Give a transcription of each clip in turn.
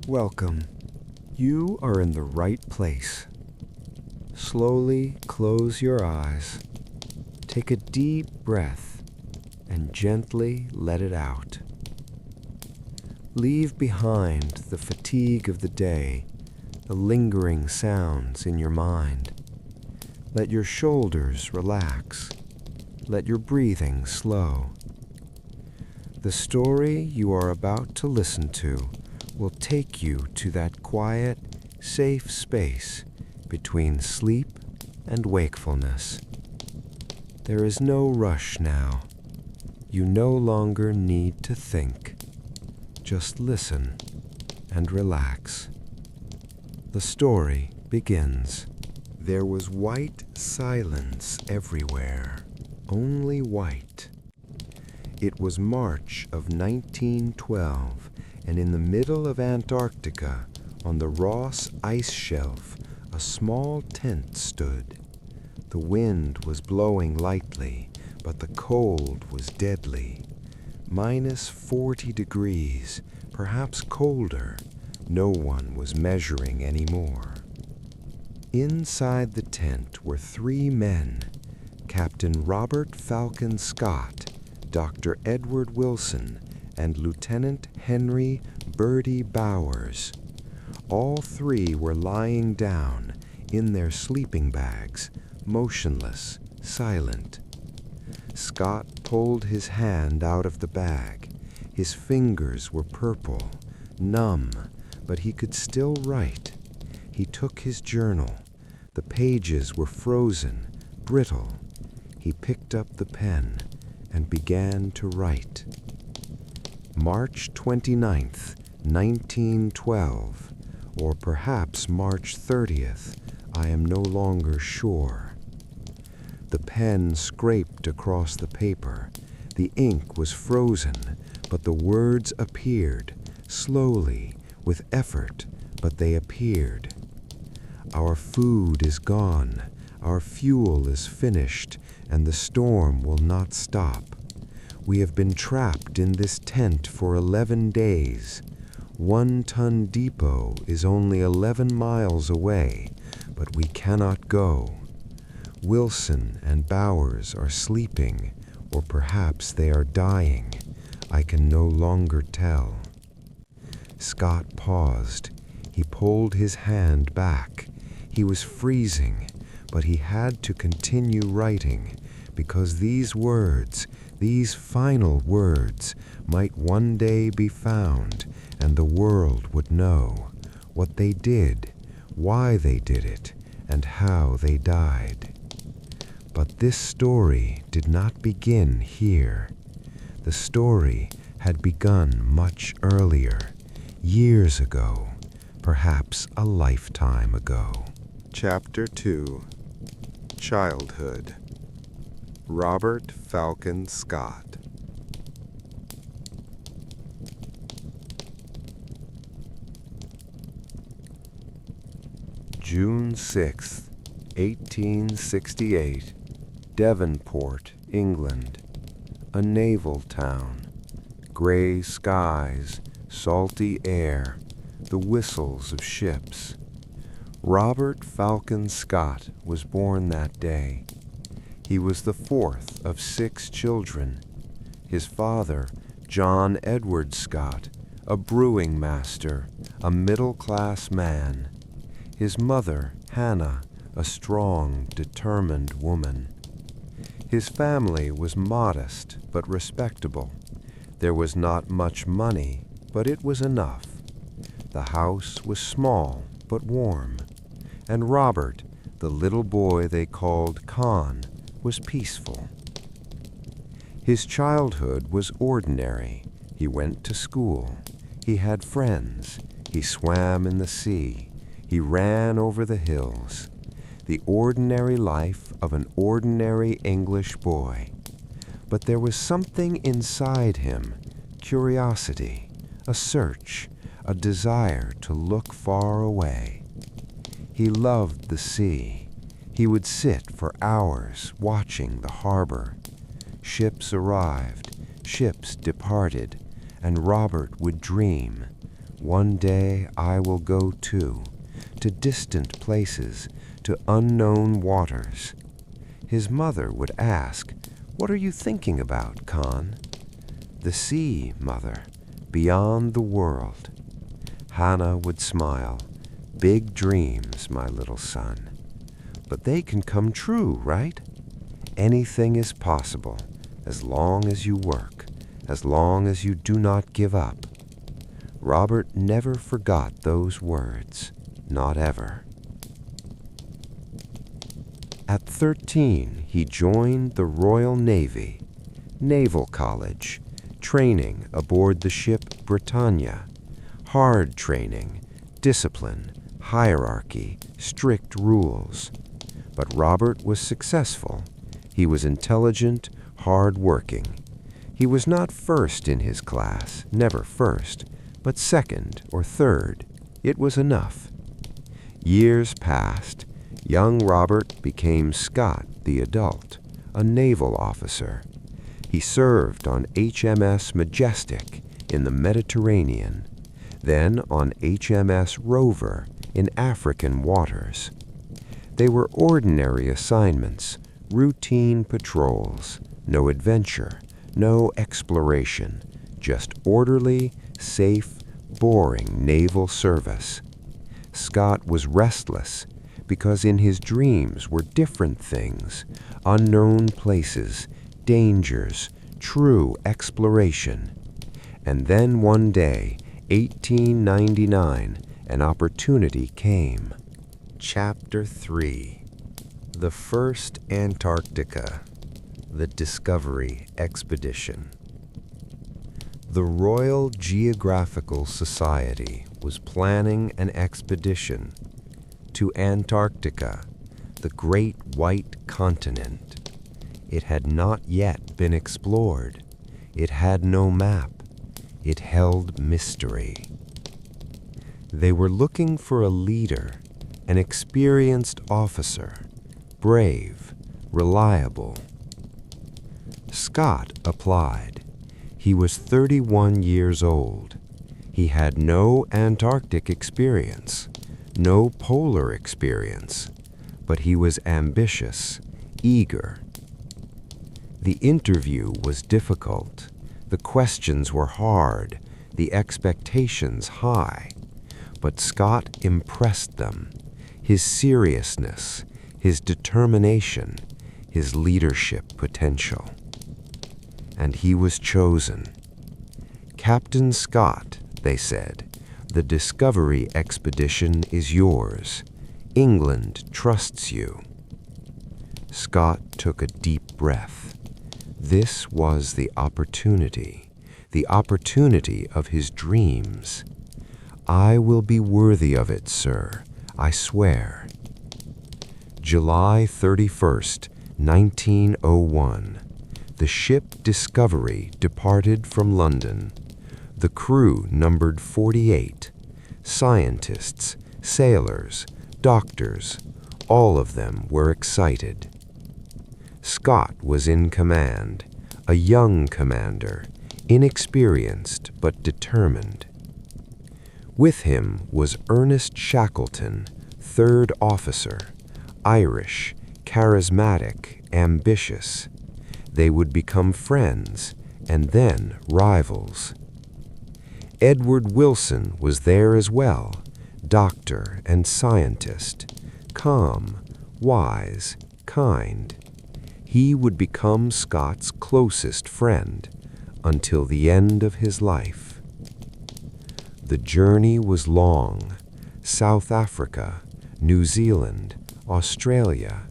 Welcome. You are in the right place. Slowly close your eyes. Take a deep breath and gently let it out. Leave behind the fatigue of the day, the lingering sounds in your mind. Let your shoulders relax. Let your breathing slow. The story you are about to listen to will take you to that quiet, safe space between sleep and wakefulness. There is no rush now. You no longer need to think. Just listen and relax. The story begins. There was white silence everywhere, only white. It was March of 1912, and in the middle of Antarctica, on the Ross ice shelf, a small tent stood. The wind was blowing lightly, but the cold was deadly. -40 degrees, perhaps colder. No one was measuring anymore. Inside the tent were 3 men, Captain Robert Falcon Scott, Dr. Edward Wilson, and Lieutenant Henry Bertie Bowers. All 3 were lying down in their sleeping bags, motionless, silent. Scott pulled his hand out of the bag. His fingers were purple, numb, but he could still write. He took his journal. The pages were frozen, brittle. He picked up the pen and began to write. March 29th, 1912, or perhaps March 30th, I am no longer sure. The pen scraped across the paper. The ink was frozen, but the words appeared, slowly, with effort, but they appeared. Our food is gone, our fuel is finished, and the storm will not stop. We have been trapped in this tent for 11 days. 1 Ton Depot is only 11 miles away, but we cannot go. Wilson and Bowers are sleeping, or perhaps they are dying. I can no longer tell. Scott paused. He pulled his hand back. He was freezing, but he had to continue writing, because these words, these final words, might one day be found, and the world would know what they did, why they did it, and how they died. But this story did not begin here. The story had begun much earlier, years ago, perhaps a lifetime ago. Chapter 2. Childhood. Robert Falcon Scott. June 6th, 1868, Devonport, England. A naval town. Gray skies, salty air, the whistles of ships. Robert Falcon Scott was born that day. He was the 4th of 6 children. His father, John Edward Scott, a brewing master, a middle-class man. His mother, Hannah, a strong, determined woman. His family was modest but respectable. There was not much money, but it was enough. The house was small but warm, and Robert, the little boy they called Con, was peaceful. His childhood was ordinary. He went to school. He had friends. He swam in the sea. He ran over the hills. The ordinary life of an ordinary English boy. But there was something inside him, curiosity, a search, a desire to look far away. He loved the sea. He would sit for hours watching the harbor. Ships arrived, ships departed, and Robert would dream, one day I will go too, to distant places, to unknown waters. His mother would ask, "What are you thinking about, Khan?" "The sea, mother, beyond the world." Hannah would smile, "Big dreams, my little son. But they can come true, right? Anything is possible, as long as you work, as long as you do not give up." Robert never forgot those words, not ever. At 13, he joined the Royal Navy, Naval College, training aboard the ship Britannia. Hard training, discipline, hierarchy, strict rules. But Robert was successful. He was intelligent, hard-working. He was not first in his class, never first, but second or third. It was enough. Years passed. Young Robert became Scott the adult, a naval officer. He served on HMS Majestic in the Mediterranean, then on HMS Rover in African waters. They were ordinary assignments, routine patrols, no adventure, no exploration, just orderly, safe, boring naval service. Scott was restless because in his dreams were different things, unknown places, dangers, true exploration. And then one day, 1899, an opportunity came. Chapter 3. The First Antarctica, the Discovery Expedition. The Royal Geographical Society was planning an expedition to Antarctica, the great white continent. It had not yet been explored. It had no map. It held mystery. They were looking for a leader, an experienced officer, brave, reliable. Scott applied. He was 31 years old. He had no Antarctic experience, no polar experience, but he was ambitious, eager. The interview was difficult. The questions were hard, the expectations high. But Scott impressed them. His seriousness, his determination, his leadership potential. And he was chosen. "Captain Scott," they said, "the Discovery Expedition is yours. England trusts you." Scott took a deep breath. This was the opportunity of his dreams. "I will be worthy of it, sir, I swear." July 31st, 1901. The ship Discovery departed from London. The crew numbered 48. Scientists, sailors, doctors, all of them were excited. Scott was in command, a young commander, inexperienced but determined. With him was Ernest Shackleton, third officer, Irish, charismatic, ambitious. They would become friends and then rivals. Edward Wilson was there as well, doctor and scientist, calm, wise, kind. He would become Scott's closest friend until the end of his life. The journey was long. South Africa, New Zealand, Australia.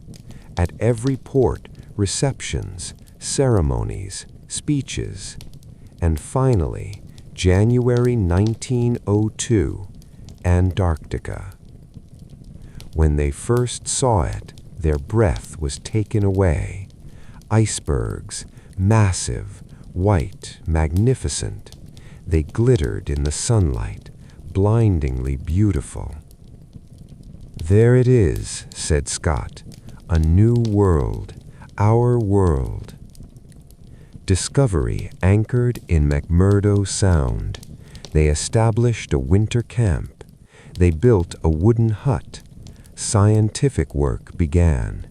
At every port, receptions, ceremonies, speeches, and finally, January 1902, Antarctica. When they first saw it, their breath was taken away. Icebergs, massive, white, magnificent. They glittered in the sunlight, blindingly beautiful. "There it is," said Scott, "a new world, our world." Discovery anchored in McMurdo Sound. They established a winter camp. They built a wooden hut. Scientific work began.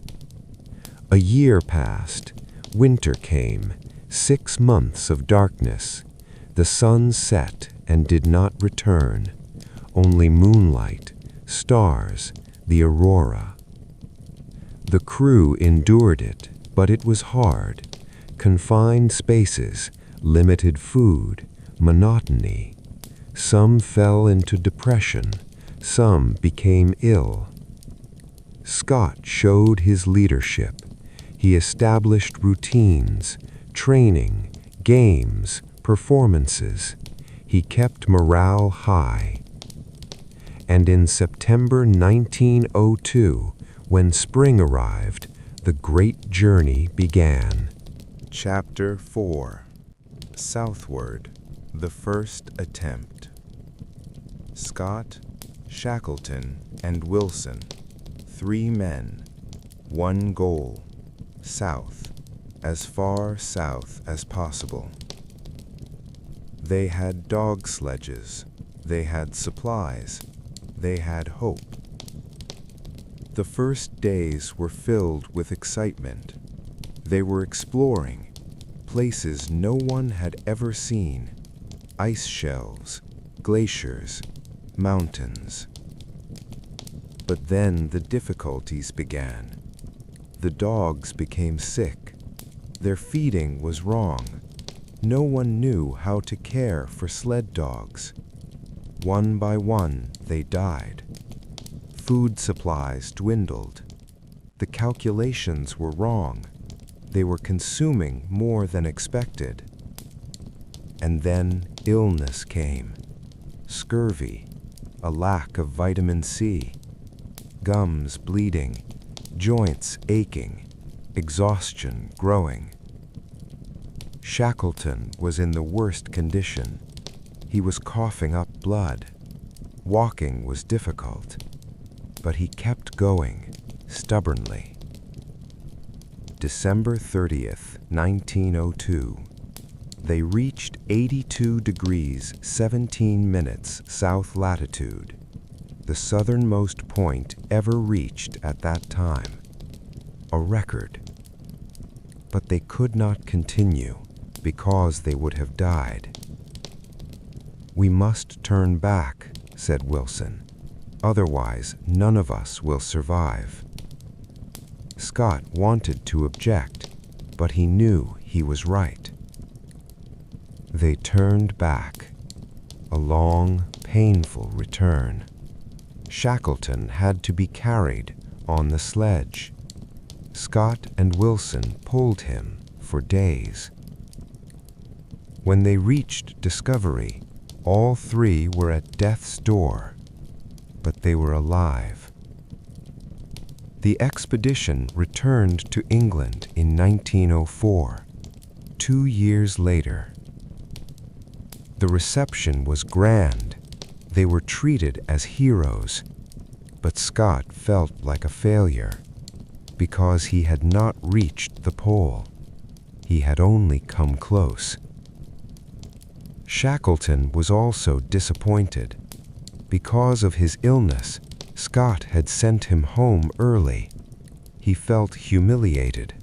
A year passed. Winter came. 6 months of darkness. The sun set and did not return. Only moonlight, stars, the aurora. The crew endured it, but it was hard. Confined spaces, limited food, monotony. Some fell into depression. Some became ill. Scott showed his leadership. He established routines, training, games, performances. He kept morale high. And in September 1902, when spring arrived, the great journey began. Chapter 4. Southward, the first attempt. Scott, Shackleton, and Wilson, 3 men, 1 goal, south, as far south as possible. They had dog sledges, they had supplies, they had hope. The first days were filled with excitement. They were exploring places no one had ever seen, ice shelves, glaciers, mountains. But then the difficulties began. The dogs became sick. Their feeding was wrong. No one knew how to care for sled dogs. One by one, they died. Food supplies dwindled. The calculations were wrong. They were consuming more than expected. And then illness came. Scurvy, a lack of vitamin C, gums bleeding, joints aching, exhaustion growing. Shackleton was in the worst condition. He was coughing up blood. Walking was difficult, but he kept going, stubbornly. December 30th, 1902. They reached 82 degrees 17 minutes south latitude, the southernmost point ever reached at that time. A record. But they could not continue because they would have died. "We must turn back," said Wilson. "Otherwise, none of us will survive." Scott wanted to object, but he knew he was right. They turned back. A long, painful return. Shackleton had to be carried on the sledge. Scott and Wilson pulled him for days. When they reached Discovery, all 3 were at death's door, but they were alive. The expedition returned to England in 1904, 2 years later. The reception was grand. They were treated as heroes, but Scott felt like a failure because he had not reached the pole. He had only come close. Shackleton was also disappointed. Because of his illness, Scott had sent him home early. He felt humiliated.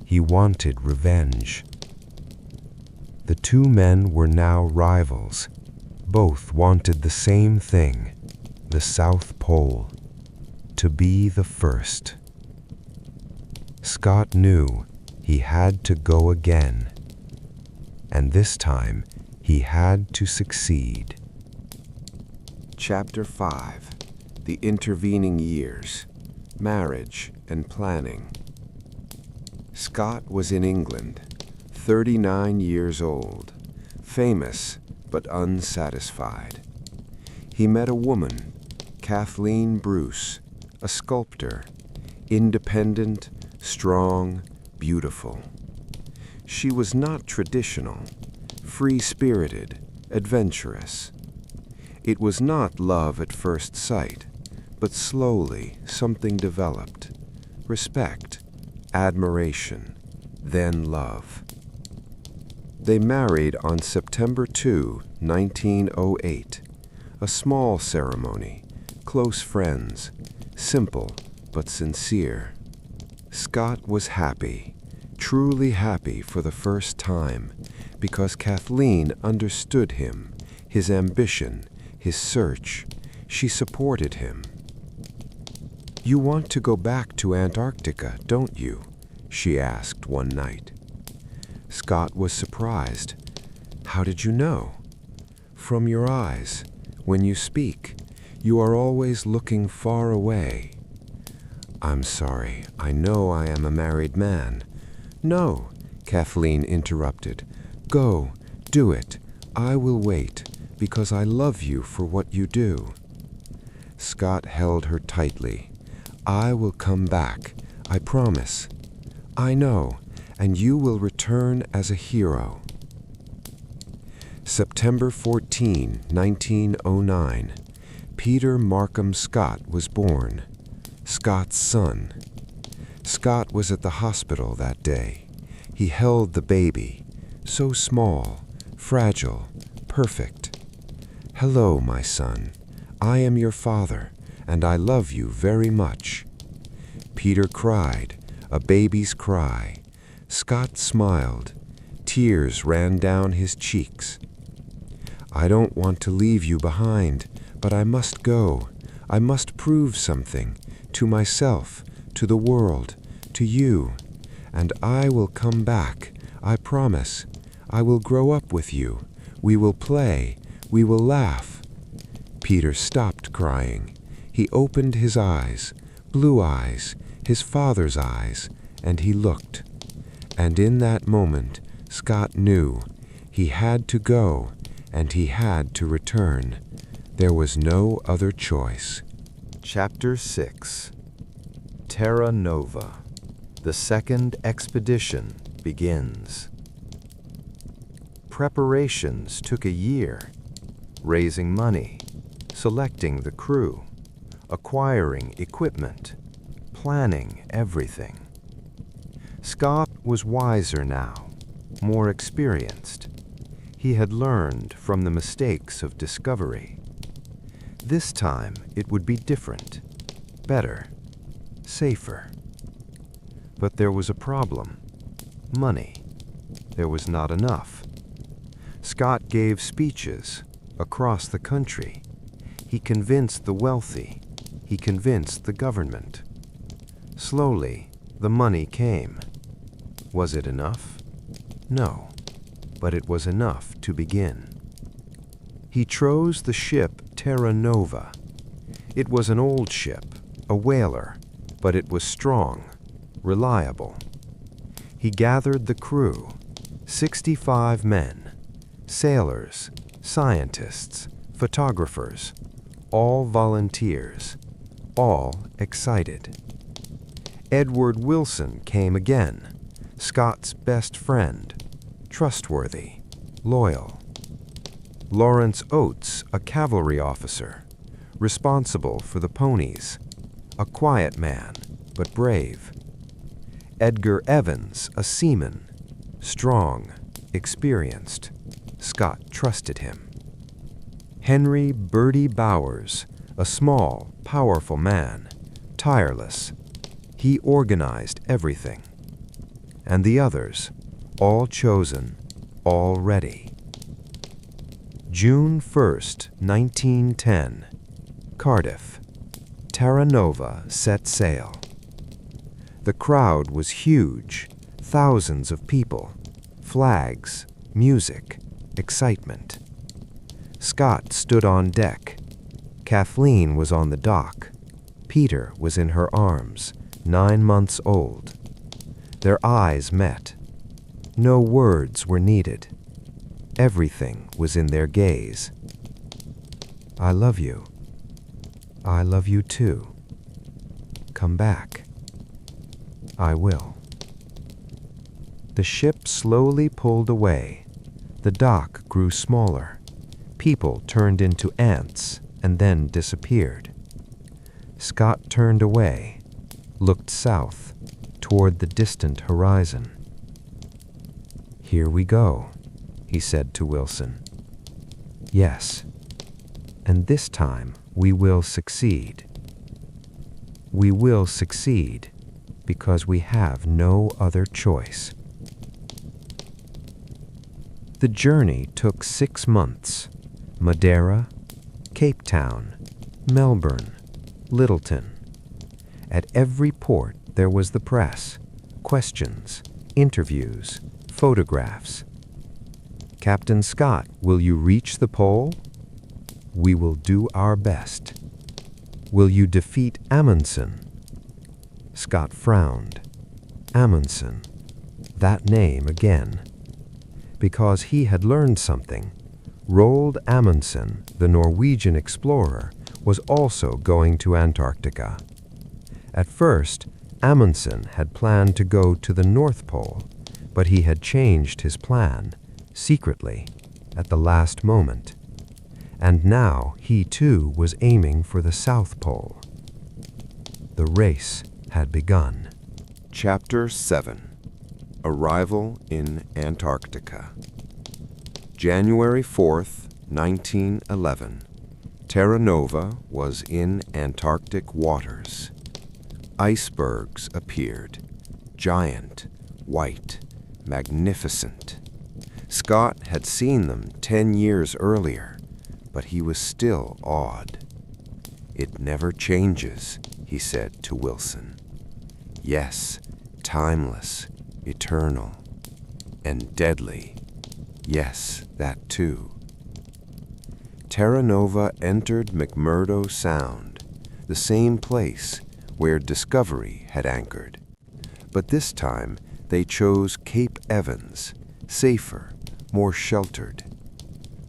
He wanted revenge. The 2 men were now rivals. Both wanted the same thing, the South Pole, to be the first. Scott knew he had to go again, and this time he had to succeed. Chapter 5. The intervening years, marriage and planning. Scott was in England, 39 years old, famous but unsatisfied. He met a woman, Kathleen Bruce, a sculptor, independent, strong, beautiful. She was not traditional, free-spirited, adventurous. It was not love at first sight, but slowly something developed. Respect, admiration, then love. They married on September 2, 1908. A small ceremony, close friends, simple but sincere. Scott was happy, truly happy for the first time, because Kathleen understood him, his ambition, his search. She supported him. "You want to go back to Antarctica, don't you?" she asked one night. Scott was surprised. "How did you know?" "From your eyes. When you speak, you are always looking far away." "I'm sorry. I know I am a married man." "No," Kathleen interrupted. "Go, do it. I will wait, because I love you for what you do." Scott held her tightly. "I will come back. I promise." "I know, and you will return as a hero." September 14, 1909. Peter Markham Scott was born, Scott's son. Scott was at the hospital that day. He held the baby, so small, fragile, perfect. "Hello, my son. I am your father, and I love you very much." Peter cried, a baby's cry. Scott smiled. Tears ran down his cheeks. "I don't want to leave you behind, but I must go. I must prove something, to myself, to the world, to you. And I will come back, I promise. I will grow up with you. We will play. We will laugh." Peter stopped crying. He opened his eyes, blue eyes, his father's eyes, and he looked. And in that moment, Scott knew he had to go, and he had to return. There was no other choice. Chapter 6. Terra Nova. The second expedition begins. Preparations took a year. Raising money, selecting the crew, acquiring equipment, planning everything. Scott was wiser now, more experienced. He had learned from the mistakes of discovery. This time it would be different, better, safer. But there was a problem. Money. There was not enough. Scott gave speeches across the country. He convinced the wealthy. He convinced the government. Slowly, the money came. Was it enough? No, but it was enough to begin. He chose the ship Terra Nova. It was an old ship, a whaler, but it was strong, reliable. He gathered the crew, 65 men, sailors, scientists, photographers, all volunteers, all excited. Edward Wilson came again, Scott's best friend, trustworthy, loyal. Lawrence Oates, a cavalry officer, responsible for the ponies, a quiet man, but brave. Edgar Evans, a seaman, strong, experienced. Scott trusted him. Henry Bertie Bowers, a small, powerful man, tireless. He organized everything. And the others, all chosen, all ready. June 1st, 1910, Cardiff. Terra Nova set sail. The crowd was huge, thousands of people, flags, music, excitement. Scott stood on deck. Kathleen was on the dock. Peter was in her arms, 9 months old. Their eyes met. No words were needed. Everything was in their gaze. "I love you. I love you too. Come back. I will." The ship slowly pulled away. The dock grew smaller. People turned into ants and then disappeared. Scott turned away, looked south, toward the distant horizon. "Here we go," he said to Wilson. Yes, and this time we will succeed. We will succeed because we have no other choice. The journey took 6 months. Madeira, Cape Town, Melbourne, Littleton. At every port there was the press, questions, interviews, photographs. Captain Scott, will you reach the pole? We will do our best. Will you defeat Amundsen? Scott frowned. Amundsen. That name again. Because he had learned something. Roald Amundsen, the Norwegian explorer, was also going to Antarctica. At first, Amundsen had planned to go to the North Pole, but he had changed his plan, secretly, at the last moment. And now he too was aiming for the South Pole. The race had begun. Chapter 7. Arrival in Antarctica. January 4th, 1911. Terra Nova was in Antarctic waters. Icebergs appeared, giant, white, magnificent. Scott had seen them 10 years earlier, but he was still awed. "It never changes," he said to Wilson. "Yes, timeless, eternal, and deadly. Yes, that too." Terra Nova entered McMurdo Sound, the same place where Discovery had anchored. But this time they chose Cape Evans, safer, more sheltered.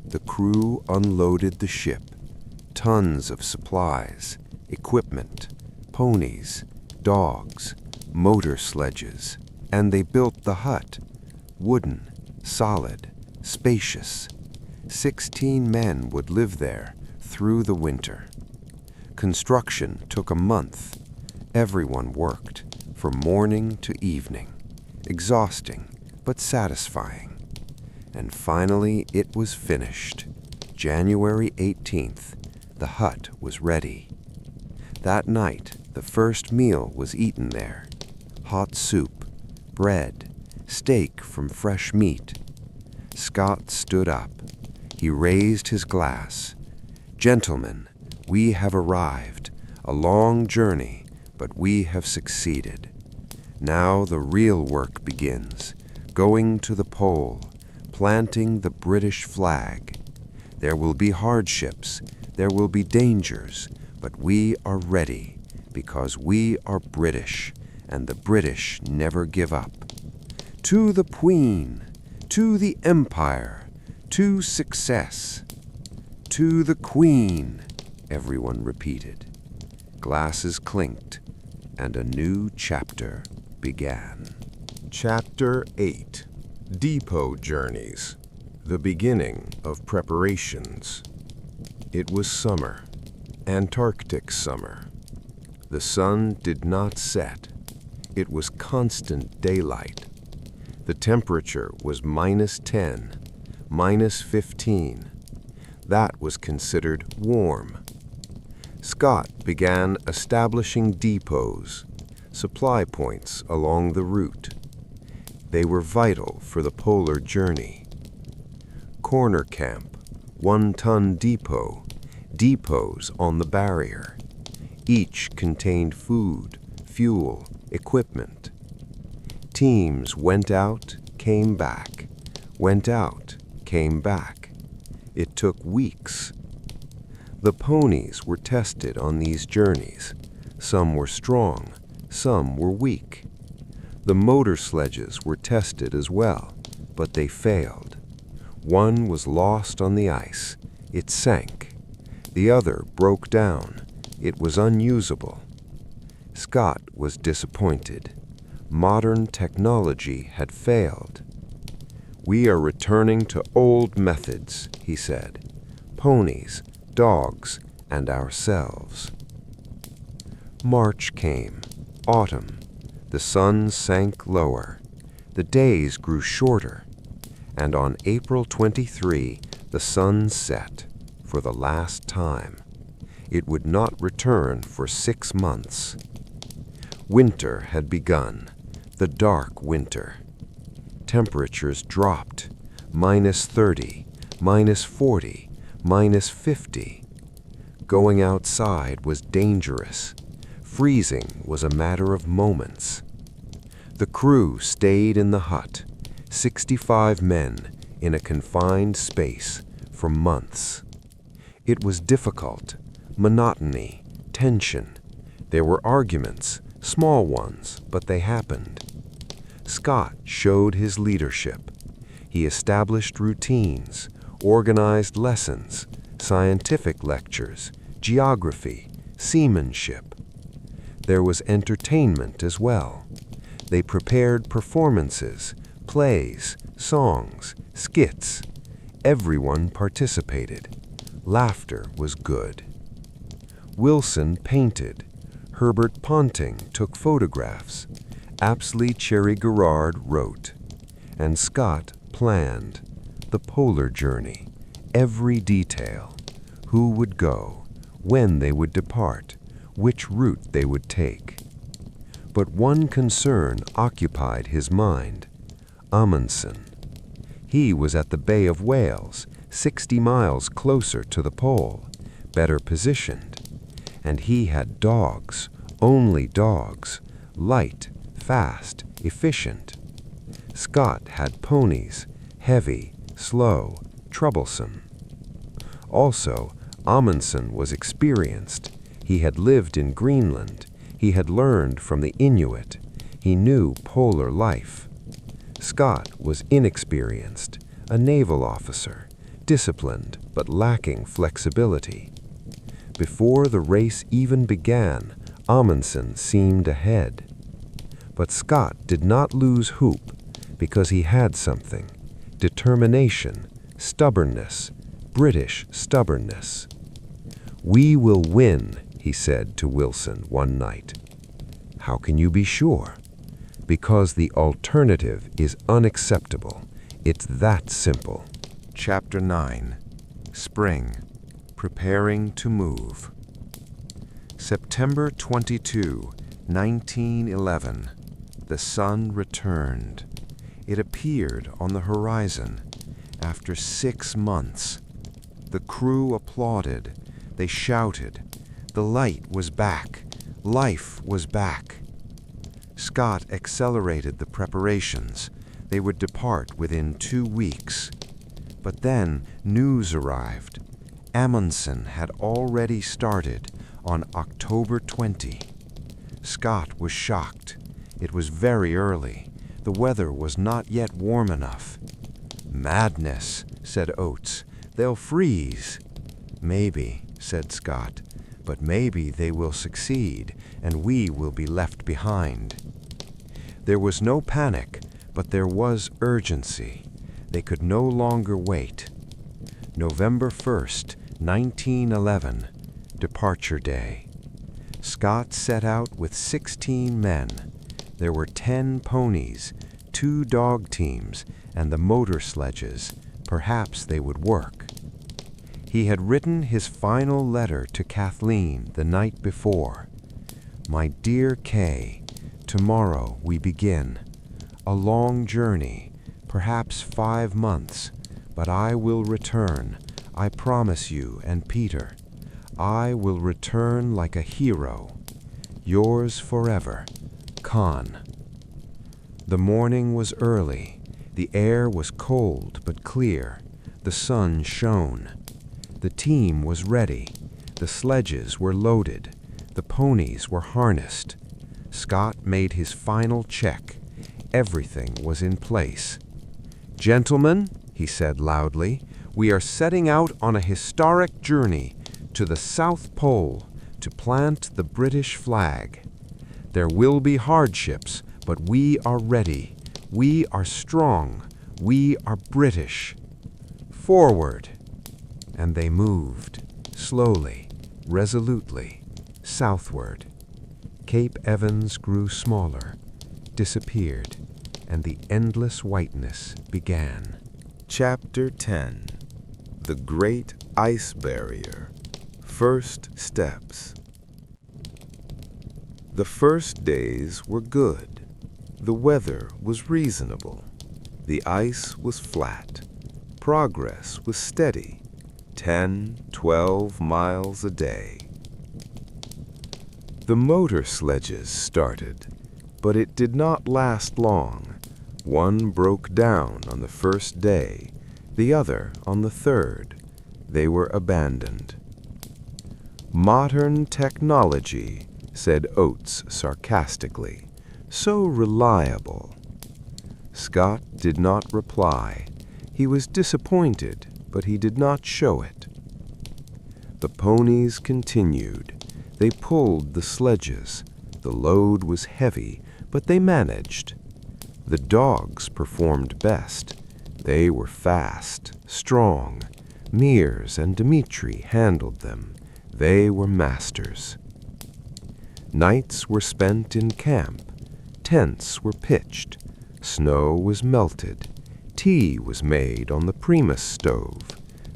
The crew unloaded the ship, tons of supplies, equipment, ponies, dogs, motor sledges, and they built the hut, wooden, solid, spacious. 16 men would live there through the winter. Construction took a month. Everyone worked, from morning to evening, exhausting but satisfying. And finally it was finished. January 18th, the hut was ready. That night, the first meal was eaten there. Hot soup, bread, steak from fresh meat. Scott stood up. He raised his glass. "Gentlemen, we have arrived. A long journey, but we have succeeded. Now the real work begins, going to the pole, planting the British flag. There will be hardships, there will be dangers, but we are ready, because we are British, and the British never give up. To the Queen, to the Empire, to success. To the Queen," everyone repeated. Glasses clinked, and a new chapter began. Chapter 8. Depot Journeys. The beginning of preparations. It was summer, Antarctic summer. The sun did not set. It was constant daylight. The temperature was -10, -15. That was considered warm. Scott began establishing depots, supply points along the route. They were vital for the polar journey. Corner Camp, 1-ton depot, depots on the barrier. Each contained food, fuel, equipment. Teams went out, came back, went out, came back. It took weeks. The ponies were tested on these journeys. Some were strong, some were weak. The motor sledges were tested as well, but they failed. One was lost on the ice. It sank. The other broke down. It was unusable. Scott was disappointed. Modern technology had failed. "We are returning to old methods," he said. "Ponies, dogs, and ourselves." March came, autumn. The sun sank lower. The days grew shorter. and on April 23 the sun set for the last time. It would not return for 6 months. Winter had begun, the dark winter. Temperatures dropped, -30, -40, -50. Going outside was dangerous. Freezing was a matter of moments. The crew stayed in the hut, 65 men in a confined space, for months. It was difficult, monotony, tension. There were arguments, small ones, but they happened. Scott showed his leadership. He established routines, organized lessons, scientific lectures, geography, seamanship. There was entertainment as well. They prepared performances, plays, songs, skits. Everyone participated. Laughter was good. Wilson painted. Herbert Ponting took photographs. Apsley Cherry Garrard wrote. And Scott planned the polar journey, every detail, who would go, when they would depart, which route they would take. But one concern occupied his mind: Amundsen. He was at the Bay of Whales, 60 miles closer to the pole, better positioned. And he had dogs, only dogs, light, fast, efficient. Scott had ponies, heavy, slow, troublesome. Also, Amundsen was experienced. He had lived in Greenland. He had learned from the Inuit. He knew polar life. Scott was inexperienced, a naval officer, disciplined but lacking flexibility. Before the race even began, Amundsen seemed ahead. But Scott did not lose hope because he had something: determination, stubbornness, British stubbornness. "We will win," he said to Wilson one night. "How can you be sure?" "Because the alternative is unacceptable. It's that simple." Chapter 9. Spring. Preparing to move. September 22, 1911. The sun returned. It appeared on the horizon. After 6 months. The crew applauded. They shouted. The light was back. Life was back. Scott accelerated the preparations. They would depart within 2 weeks. But then news arrived. Amundsen had already started on October 20. Scott was shocked. It was very early. The weather was not yet warm enough. "Madness," said Oates. "They'll freeze." "Maybe," said Scott, "but maybe they will succeed, and we will be left behind." There was no panic, but there was urgency. They could no longer wait. November 1st, 1911, departure day. Scott set out with 16 men. There were 10 ponies, 2 dog teams, and the motor sledges. Perhaps they would work. He had written his final letter to Kathleen the night before. "My dear Kay, tomorrow we begin. A long journey, perhaps 5 months, but I will return, I promise you and Peter. I will return like a hero. Yours forever, Con." The morning was early. The air was cold but clear. The sun shone. The team was ready. The sledges were loaded. The ponies were harnessed. Scott made his final check. Everything was in place. "Gentlemen," he said loudly, "we are setting out on a historic journey to the South Pole to plant the British flag. There will be hardships, but we are ready. We are strong. We are British. Forward!" And they moved, slowly, resolutely, southward. Cape Evans grew smaller, disappeared, and the endless whiteness began. Chapter 10. The Great Ice Barrier. First Steps. The first days were good. The weather was reasonable. The ice was flat. Progress was steady. 10, 12 miles a day. The motor sledges started, but it did not last long. One broke down on the first day, the other on the third. They were abandoned. "Modern technology," said Oates sarcastically. "So reliable." Scott did not reply. He was disappointed, but he did not show it. The ponies continued. They pulled the sledges. The load was heavy, but they managed. The dogs performed best. They were fast, strong. Mears and Dmitri handled them. They were masters. Nights were spent in camp. Tents were pitched. Snow was melted. Tea was made on the Primus stove.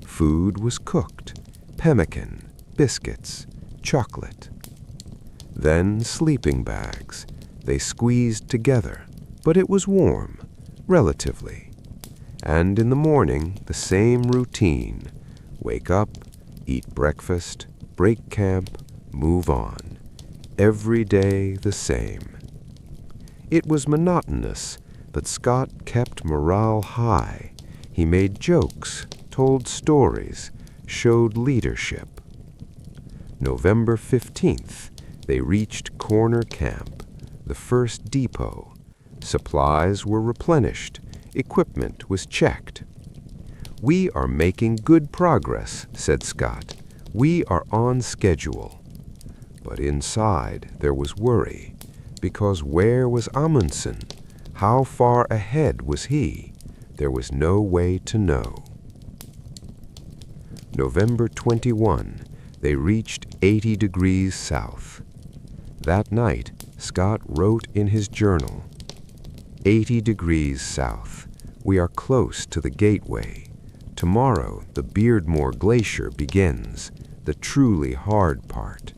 Food was cooked. Pemmican, biscuits, chocolate. Then sleeping bags. They squeezed together, but it was warm, relatively. And in the morning, the same routine. Wake up, eat breakfast, break camp, move on. Every day the same. It was monotonous, but Scott kept morale high. He made jokes, told stories, showed leadership. November 15th, they reached Corner Camp, the first depot. Supplies were replenished. Equipment was checked. "We are making good progress," said Scott. "We are on schedule." But inside there was worry, because where was Amundsen? How far ahead was he? There was no way to know. November 21, they reached 80 degrees south. That night, Scott wrote in his journal, 80 degrees south. We are close to the gateway. Tomorrow, the Beardmore Glacier begins, the truly hard part.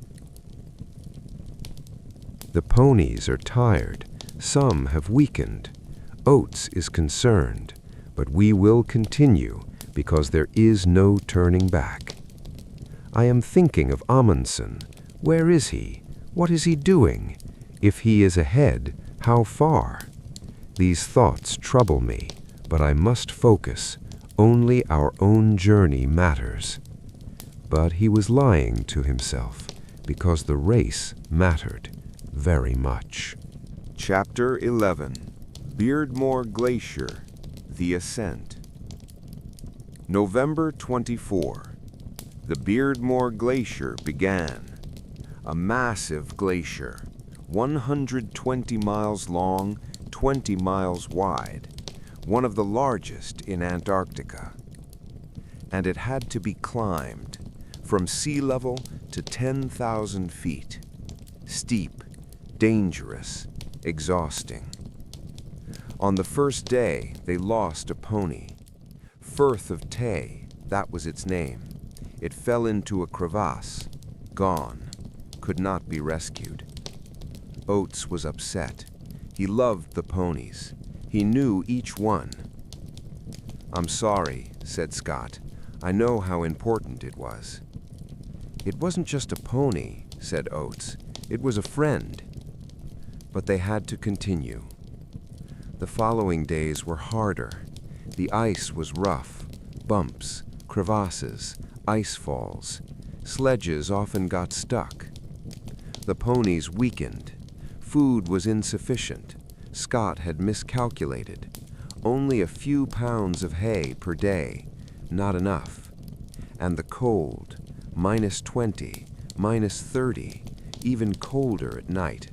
The ponies are tired. Some have weakened. Oates is concerned, but we will continue because there is no turning back. I am thinking of Amundsen. Where is he? What is he doing? If he is ahead, how far? These thoughts trouble me, but I must focus. Only our own journey matters. But he was lying to himself, because the race mattered very much. Chapter 11. Beardmore Glacier, The Ascent. November 24. The Beardmore Glacier began. A massive glacier, 120 miles long, 20 miles wide, one of the largest in Antarctica. And it had to be climbed from sea level to 10,000 feet. Steep, dangerous, exhausting. On the first day, they lost a pony. Firth of Tay, that was its name. It fell into a crevasse, gone, could not be rescued. Oates was upset. He loved the ponies. He knew each one. "I'm sorry," said Scott. "I know how important it was." "It wasn't just a pony," said Oates. "It was a friend." But they had to continue. The following days were harder. The ice was rough. Bumps, crevasses, ice falls. Sledges often got stuck. The ponies weakened. Food was insufficient. Scott had miscalculated. Only a few pounds of hay per day. Not enough. And the cold, -20, -30, even colder at night.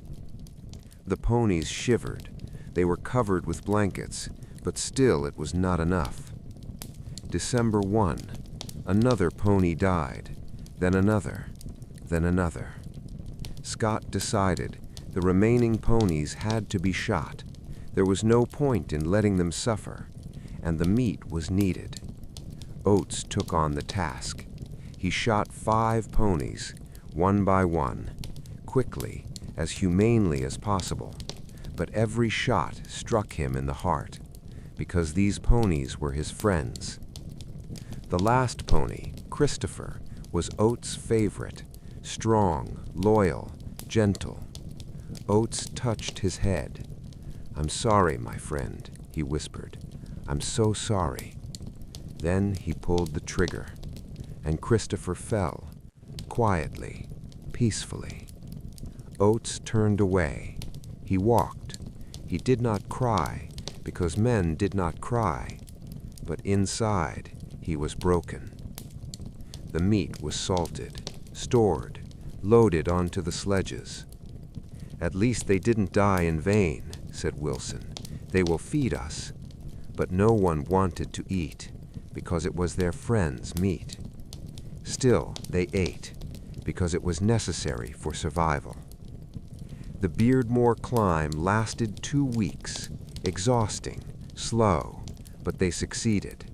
The ponies shivered. They were covered with blankets, but still it was not enough. December 1, another pony died, then another, then another. Scott decided the remaining ponies had to be shot. There was no point in letting them suffer. and the meat was needed. Oates took on the task. He shot 5 ponies, one by one, quickly, as humanely as possible, but every shot struck him in the heart, because these ponies were his friends. The last pony, Christopher, was Oates' favorite, strong, loyal, gentle. Oates touched his head. "I'm sorry, my friend," he whispered. "I'm so sorry." Then he pulled the trigger, and Christopher fell, quietly, peacefully. Oates turned away. He walked. He did not cry, because men did not cry, but inside he was broken. The meat was salted, stored, loaded onto the sledges. "At least they didn't die in vain," said Wilson. "They will feed us." But no one wanted to eat, because it was their friends' meat. Still, they ate, because it was necessary for survival. The Beardmore climb lasted 2 weeks, exhausting, slow, but they succeeded.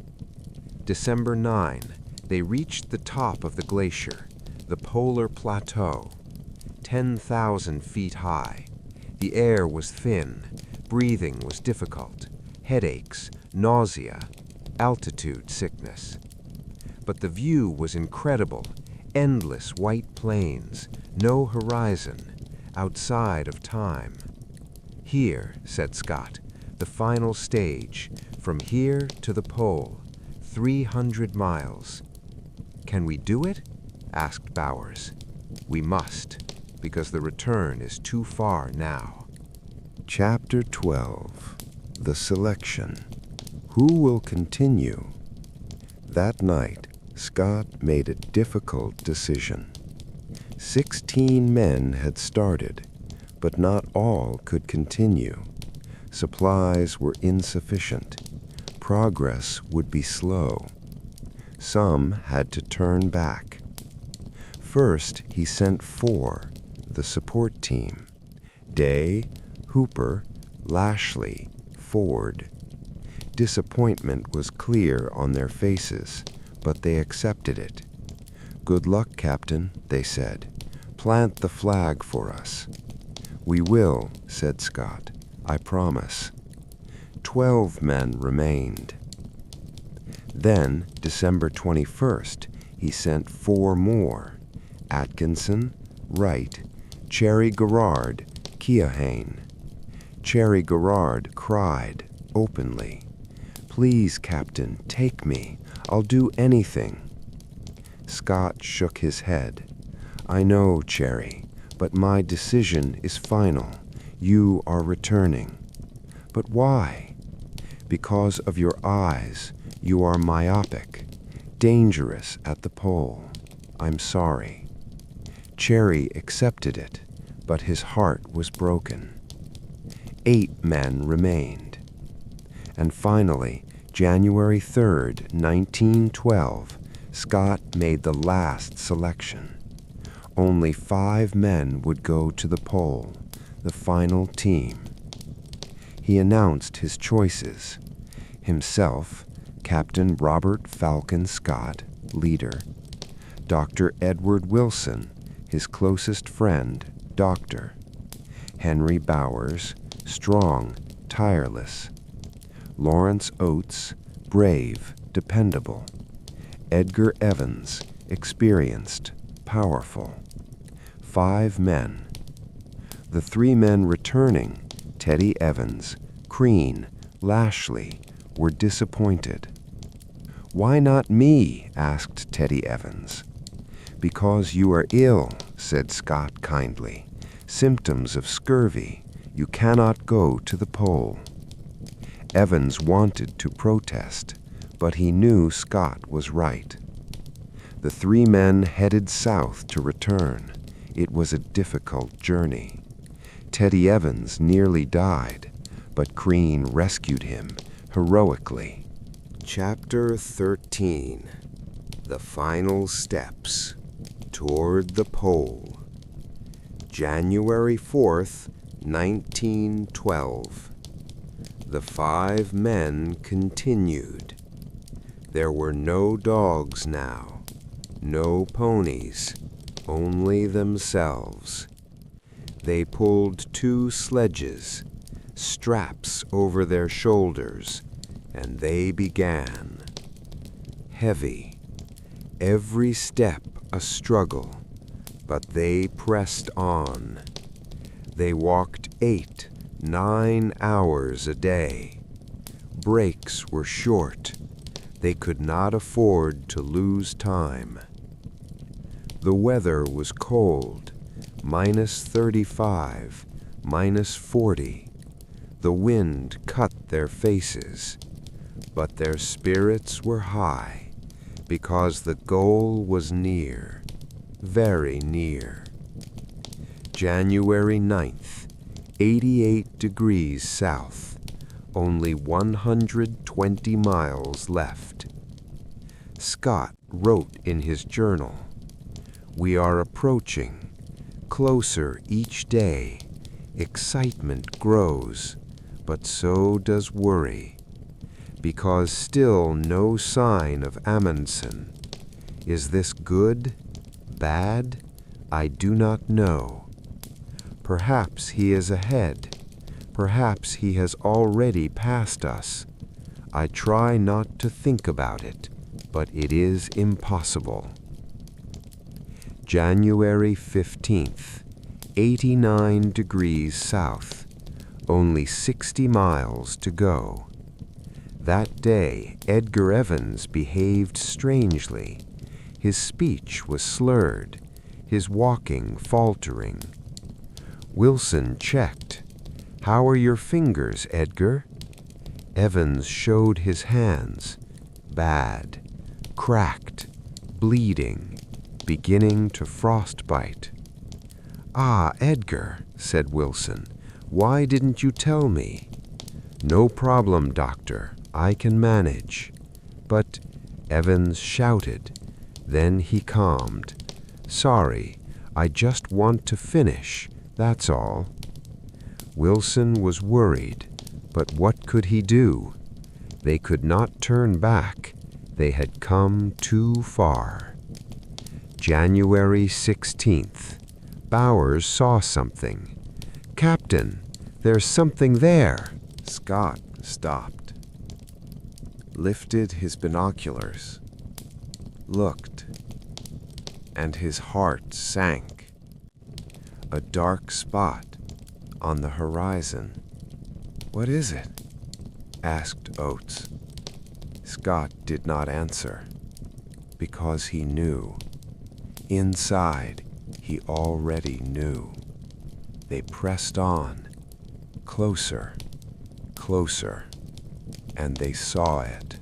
December 9, they reached the top of the glacier, the polar plateau, 10,000 feet high. The air was thin, breathing was difficult, headaches, nausea, altitude sickness. But the view was incredible, endless white plains, no horizon, outside of time. "Here," said Scott, "the final stage, from here to the pole, 300 miles. "Can we do it?" asked Bowers. "We must, because the return is too far now." Chapter 12. The Selection. Who will continue? That night, Scott made a difficult decision. 16 men had started, but not all could continue. Supplies were insufficient. Progress would be slow. Some had to turn back. First, he sent 4, the support team: Day, Hooper, Lashley, Ford. Disappointment was clear on their faces, but they accepted it. "Good luck, Captain," they said. "Plant the flag for us." "We will," said Scott. "I promise." 12 men remained. Then, December 21st, he sent 4 more: Atkinson, Wright, Cherry Garrard, Keohane. Cherry Garrard cried openly, "Please, Captain, take me. I'll do anything." Scott shook his head. "I know, Cherry, but my decision is final. You are returning." "But why?" "Because of your eyes. You are myopic, dangerous at the pole. I'm sorry." Cherry accepted it, but his heart was broken. 8 men remained. And finally, January 3rd, 1912, Scott made the last selection. Only 5 men would go to the pole, the final team. He announced his choices: himself, Captain Robert Falcon Scott, leader; Dr. Edward Wilson, his closest friend, doctor; Henry Bowers, strong, tireless; Lawrence Oates, brave, dependable; Edgar Evans, experienced, powerful. 5 men. The 3 men returning, Teddy Evans, Crean, Lashley, were disappointed. "Why not me?" asked Teddy Evans. "Because you are ill," said Scott kindly. "Symptoms of scurvy. You cannot go to the pole." Evans wanted to protest, but he knew Scott was right. The 3 men headed south to return. It was a difficult journey. Teddy Evans nearly died, but Crean rescued him heroically. Chapter 13. The Final Steps Toward the Pole. January 4th, 1912. The 5 men continued. There were no dogs now, no ponies, only themselves. They pulled 2 sledges, straps over their shoulders, and they began. Heavy, every step a struggle, but they pressed on. They walked 8, 9 hours a day. Breaks were short. They could not afford to lose time. The weather was cold, -35, -40. The wind cut their faces, but their spirits were high because the goal was near, very near. January 9th, 88 degrees south, only 120 miles left. Scott wrote in his journal, "We are approaching, closer each day. Excitement grows, but so does worry, because still no sign of Amundsen. Is this good? Bad? I do not know. Perhaps he is ahead. Perhaps he has already passed us. I try not to think about it, but it is impossible." January 15th, 89 degrees south, only 60 miles to go. That day, Edgar Evans behaved strangely. His speech was slurred, his walking faltering. Wilson checked. "How are your fingers, Edgar?" Evans showed his hands. Bad, cracked, bleeding, beginning to frostbite. "Ah, Edgar," said Wilson, "why didn't you tell me?" "No problem, doctor. I can manage." "But," Evans shouted. Then he calmed. "Sorry, I just want to finish, that's all." Wilson was worried, but what could he do? They could not turn back. They had come too far. January 16th. Bowers saw something. "Captain, there's something there." Scott stopped, lifted his binoculars, looked, and his heart sank. A dark spot on the horizon. "What is it?" asked Oates. Scott did not answer, because he knew. Inside, he already knew. They pressed on, closer, closer, and they saw it.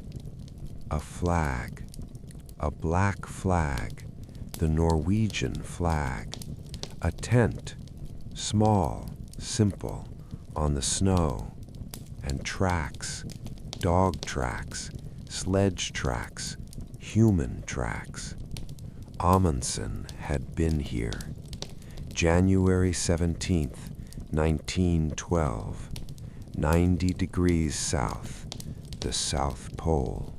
A flag, a black flag, the Norwegian flag. A tent, small, simple, on the snow, and tracks, dog tracks, sledge tracks, human tracks. Amundsen had been here. January 17th, 1912, 90 degrees south, the South Pole.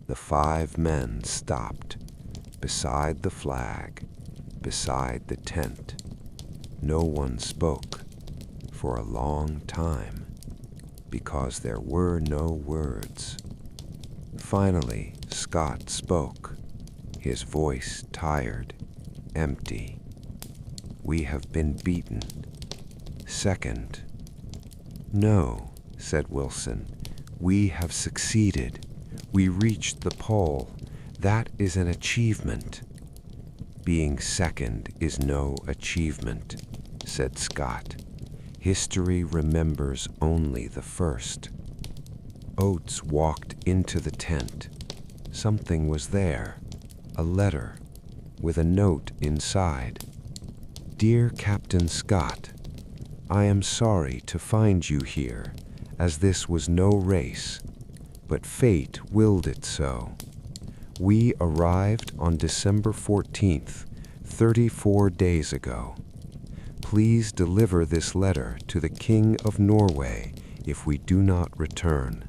The 5 men stopped, beside the flag, beside the tent. No one spoke for a long time, because there were no words. Finally, Scott spoke, his voice tired, empty. "We have been beaten. Second." "No," said Wilson. "We have succeeded. We reached the pole. That is an achievement." "Being second is no achievement," said Scott. "History remembers only the first." Oates walked into the tent. Something was there, a letter, with a note inside. "Dear Captain Scott, I am sorry to find you here, as this was no race, but fate willed it so. We arrived on December 14th, 34 days ago. Please deliver this letter to the King of Norway if we do not return.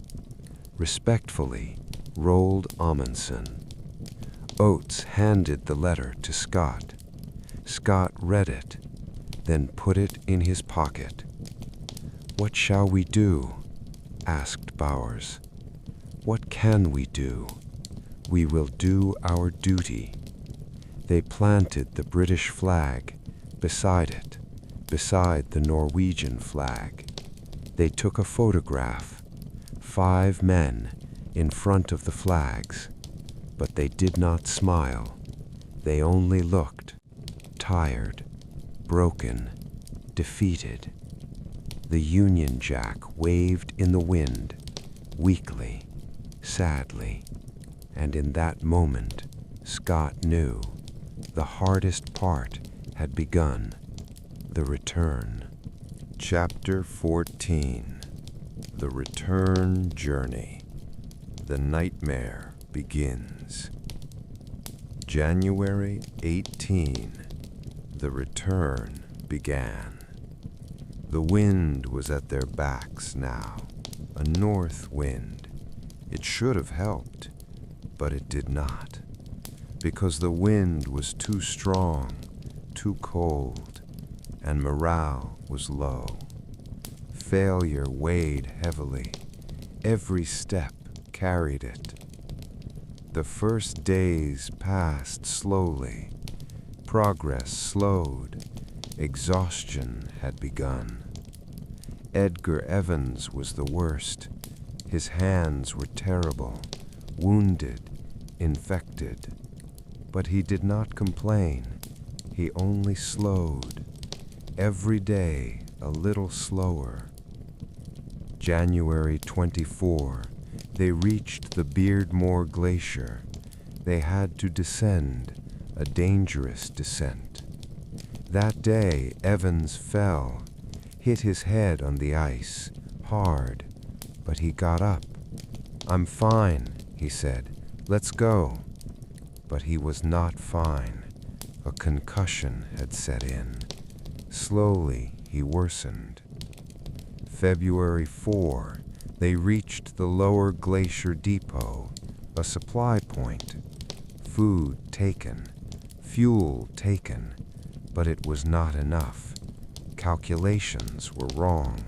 Respectfully, Roald Amundsen. Oates handed the letter to Scott. Scott read it, then put it in his pocket. "What shall we do?" asked Bowers. "What can we do? We will do our duty." They planted the British flag beside it, beside the Norwegian flag. They took a photograph, 5 men in front of the flags, but they did not smile. They only looked, tired, broken, defeated. The Union Jack waved in the wind, weakly, sadly, and in that moment, Scott knew the hardest part had begun, the return. Chapter 14. The Return Journey. The nightmare begins. January 18. The return began. The wind was at their backs now, a north wind. It should have helped, but it did not, because the wind was too strong, too cold, and morale was low. Failure weighed heavily. Every step carried it. The first days passed slowly. Progress slowed. Exhaustion had begun. Edgar Evans was the worst. His hands were terrible, wounded, infected. But he did not complain. He only slowed. Every day a little slower. January 24, they reached the Beardmore Glacier. They had to descend, a dangerous descent. That day Evans fell, hit his head on the ice, hard, but he got up. "I'm fine," he said. "Let's go." But he was not fine. A concussion had set in. Slowly he worsened. February 4, they reached the lower glacier depot, a supply point. Food taken, fuel taken, but it was not enough. Calculations were wrong.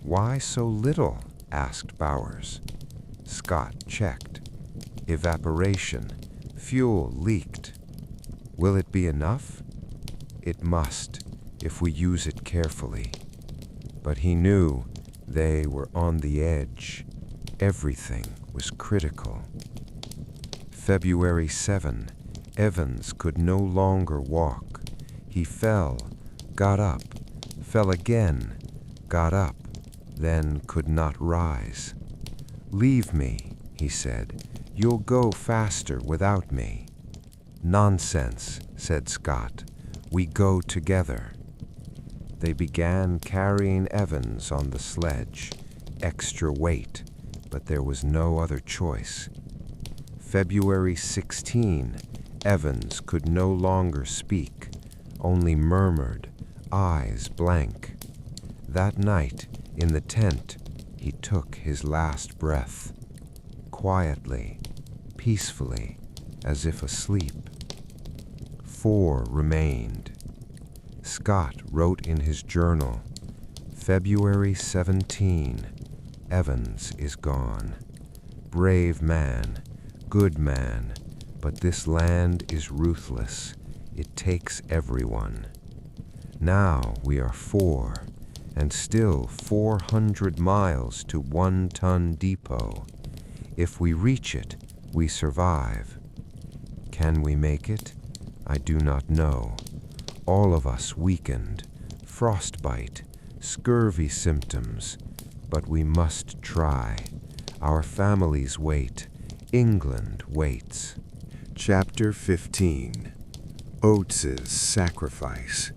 "Why so little?" asked Bowers. Scott checked. Evaporation. Fuel leaked. "Will it be enough?" "It must, if we use it carefully." But he knew they were on the edge. Everything was critical. February 7, Evans could no longer walk. He fell, got up, fell again, got up, then could not rise. "Leave me," he said. "You'll go faster without me." "Nonsense," said Scott. "We go together." They began carrying Evans on the sledge, extra weight, but there was no other choice. February 16, Evans could no longer speak, only murmured, eyes blank. That night, in the tent, he took his last breath, quietly, peacefully, as if asleep. 4 remained. Scott wrote in his journal, February 17, Evans is gone. Brave man, good man, but this land is ruthless. It takes everyone. Now we are 4, and still 400 miles to 1 Ton Depot. If we reach it, we survive. Can we make it? I do not know. All of us weakened, frostbite, scurvy symptoms, but we must try. Our families wait. England waits. Chapter 15. Oates's Sacrifice.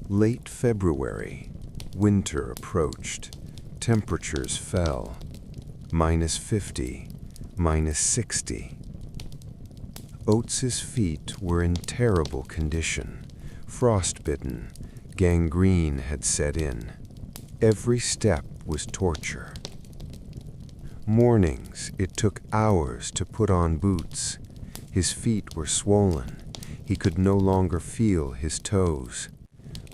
Late February. Winter approached. Temperatures fell. -50, -60. Oates's feet were in terrible condition. Frostbitten, gangrene had set in. Every step was torture. Mornings, it took hours to put on boots. His feet were swollen. He could no longer feel his toes.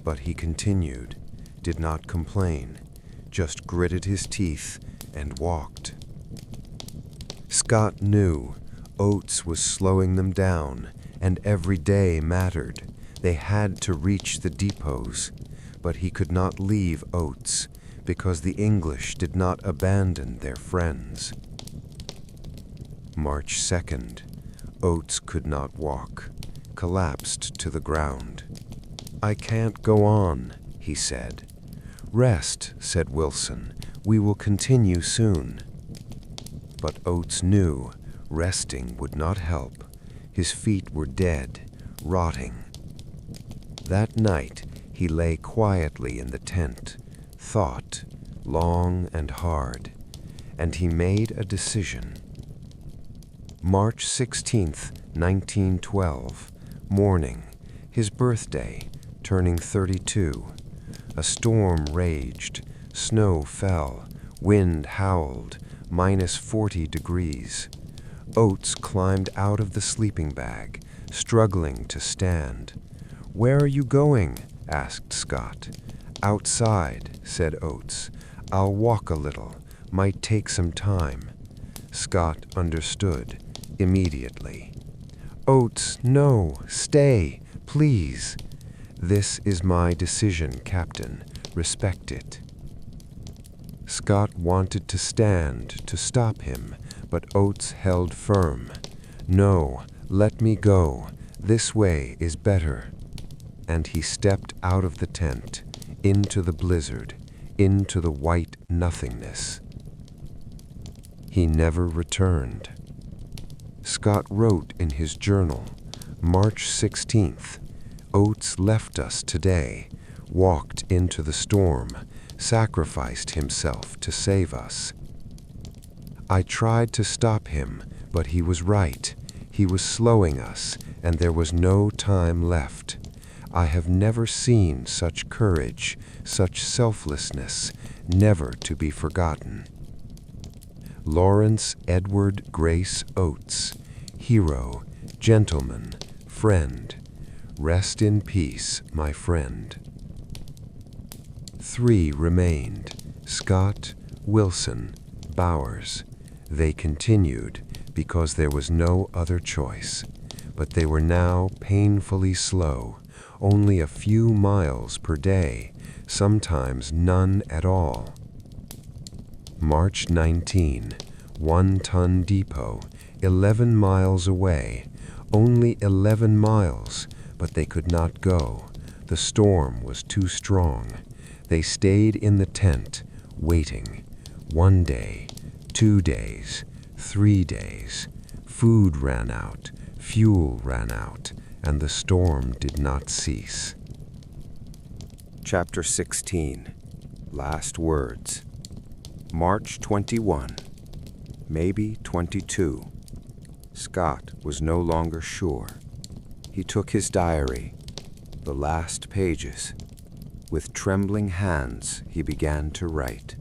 But he continued, did not complain, just gritted his teeth and walked. Scott knew Oates was slowing them down, and every day mattered. They had to reach the depots, but he could not leave Oates because the English did not abandon their friends. March 2nd, Oates could not walk, collapsed to the ground. "I can't go on," he said. "Rest," said Wilson. "We will continue soon." But Oates knew resting would not help. His feet were dead, rotting. That night, he lay quietly in the tent, thought long and hard, and he made a decision. March 16th, 1912, morning, his birthday, turning 32. A storm raged, snow fell, wind howled, -40 degrees. Oates climbed out of the sleeping bag, struggling to stand. "Where are you going?" asked Scott. "Outside," said Oates. "I'll walk a little, might take some time." Scott understood immediately. "Oates, no, stay, please." "This is my decision, Captain. Respect it." Scott wanted to stand to stop him, but Oates held firm. "No, let me go. This way is better." And he stepped out of the tent, into the blizzard, into the white nothingness. He never returned. Scott wrote in his journal, March 16th, "Oates left us today, walked into the storm, sacrificed himself to save us. I tried to stop him, but he was right. He was slowing us, and there was no time left. I have never seen such courage, such selflessness, never to be forgotten." Lawrence Edward Grace Oates, hero, gentleman, friend. Rest in peace, my friend. 3 remained: Scott, Wilson, Bowers. They continued because there was no other choice, but they were now painfully slow, only a few miles per day, sometimes none at all. March 19, 1-ton depot, 11 miles away, only 11 miles, but they could not go. The storm was too strong. They stayed in the tent, waiting. 1 day, 2 days, 3 days. Food ran out, fuel ran out, and the storm did not cease. Chapter 16. Last Words. March 21, maybe 22. Scott was no longer sure. He took his diary, the last pages. With trembling hands, he began to write.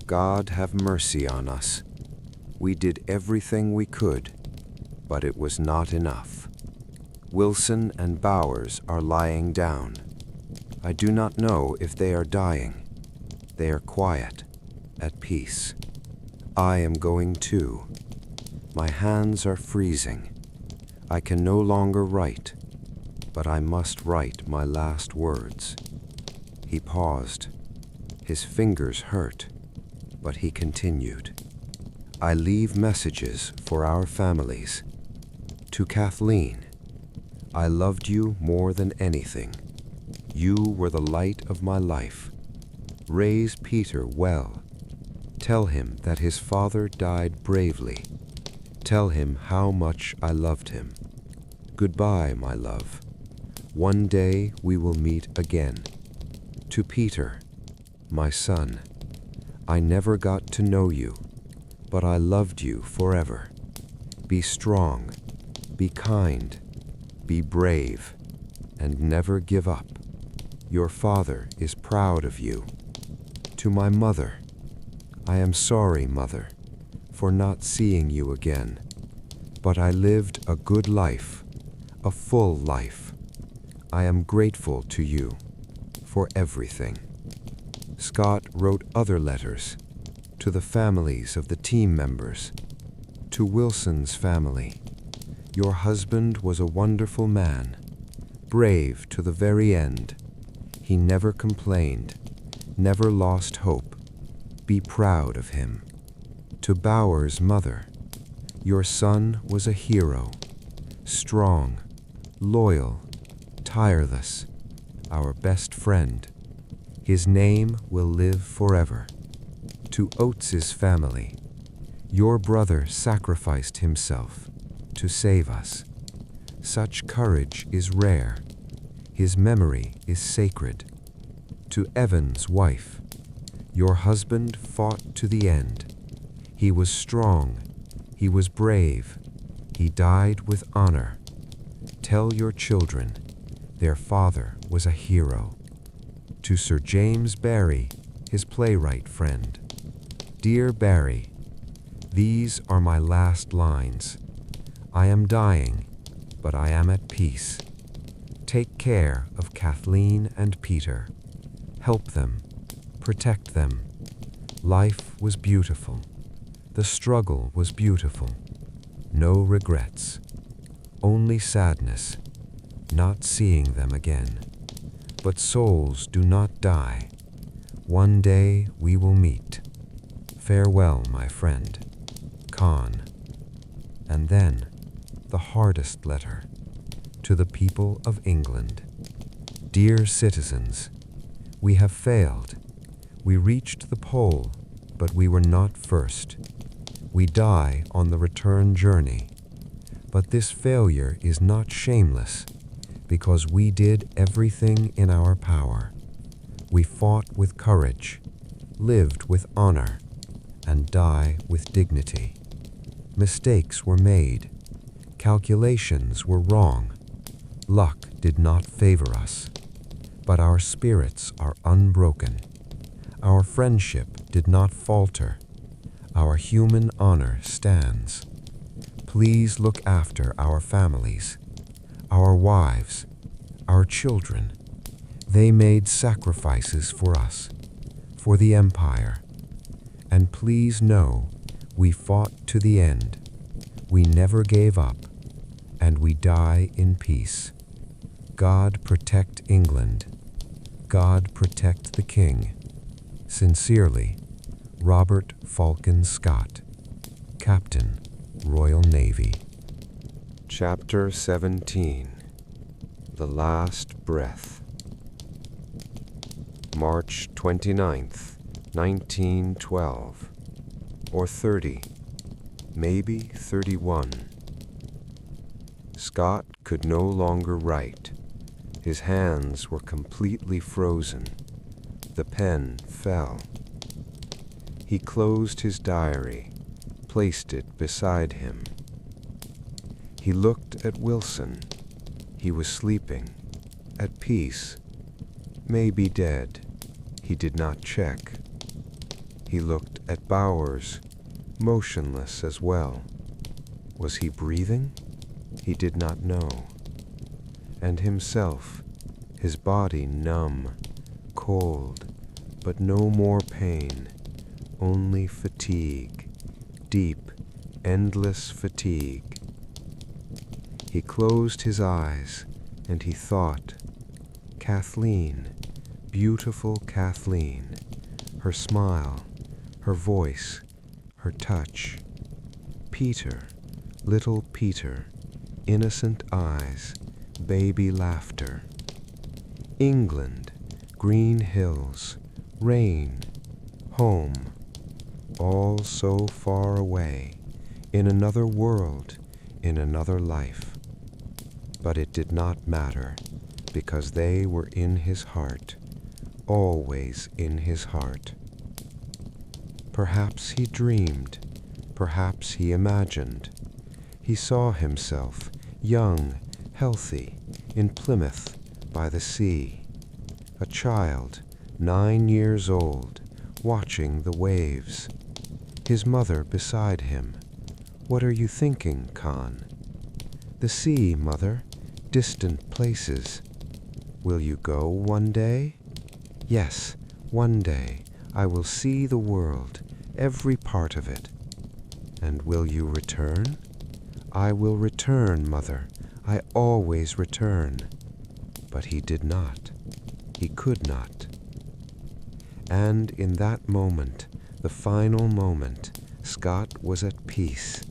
"God have mercy on us. We did everything we could, but it was not enough. Wilson and Bowers are lying down. I do not know if they are dying. They are quiet, at peace. I am going too. My hands are freezing. I can no longer write, but I must write my last words." He paused. His fingers hurt, but he continued. "I leave messages for our families. To Kathleen, I loved you more than anything. You were the light of my life. Raise Peter well. Tell him that his father died bravely. Tell him how much I loved him. Goodbye, my love. One day we will meet again. To Peter, my son, I never got to know you, but I loved you forever. Be strong, be kind, be brave, and never give up. Your father is proud of you. To my mother, I am sorry, Mother, for not seeing you again, but I lived a good life, a full life. I am grateful to you for everything. Scott wrote other letters to the families of the team members. To Wilson's family, your husband was a wonderful man, brave to the very end. He never complained, never lost hope. Be proud of him. To Bauer's mother, your son was a hero, strong, loyal, tireless, our best friend. His name will live forever. To Oates's family, your brother sacrificed himself to save us. Such courage is rare. His memory is sacred. To Evan's wife, your husband fought to the end. He was strong. He was brave. He died with honor. Tell your children, their father was a hero. To Sir James Barrie, his playwright friend. Dear Barrie, these are my last lines. I am dying, but I am at peace. Take care of Kathleen and Peter. Help them. Protect them. Life was beautiful. The struggle was beautiful. No regrets. Only sadness, not seeing them again. But souls do not die. One day we will meet. Farewell, my friend. Con. And then, the hardest letter, to the people of England. Dear citizens, we have failed. We reached the pole, but we were not first. We die on the return journey. But this failure is not shameless, because we did everything in our power. We fought with courage, lived with honor, and die with dignity. Mistakes were made. Calculations were wrong. Luck did not favor us. But our spirits are unbroken. Our friendship did not falter. Our human honor stands. Please look after our families, our wives, our children. They made sacrifices for us, for the empire. And please know, we fought to the end. We never gave up, and we die in peace. God protect England. God protect the King. Sincerely, Robert Falcon Scott, Captain, Royal Navy. Chapter 17. The Last Breath. March 29th, 1912, or 30, maybe 31. Scott could no longer write. His hands were completely frozen. The pen fell. He closed his diary, placed it beside him. He looked at Wilson. He was sleeping, at peace, maybe dead. He did not check. He looked at Bowers, motionless as well. Was he breathing? He did not know. And himself, his body numb, cold, but no more pain, only fatigue, deep, endless fatigue. He closed his eyes, and he thought, Kathleen, beautiful Kathleen, her smile, her voice, her touch. Peter, little Peter, innocent eyes, baby laughter. England, green hills, rain, home, all so far away, in another world, in another life. But it did not matter, because they were in his heart, always in his heart. Perhaps he dreamed, perhaps he imagined. He saw himself, young, healthy, in Plymouth, by the sea. A child, 9 years old, watching the waves. His mother beside him. What are you thinking, Khan? The sea, mother, distant places. Will you go one day? Yes, one day I will see the world, every part of it. And will you return? I will return, mother. I always return. But he did not. He could not. And in that moment, the final moment, Scott was at peace,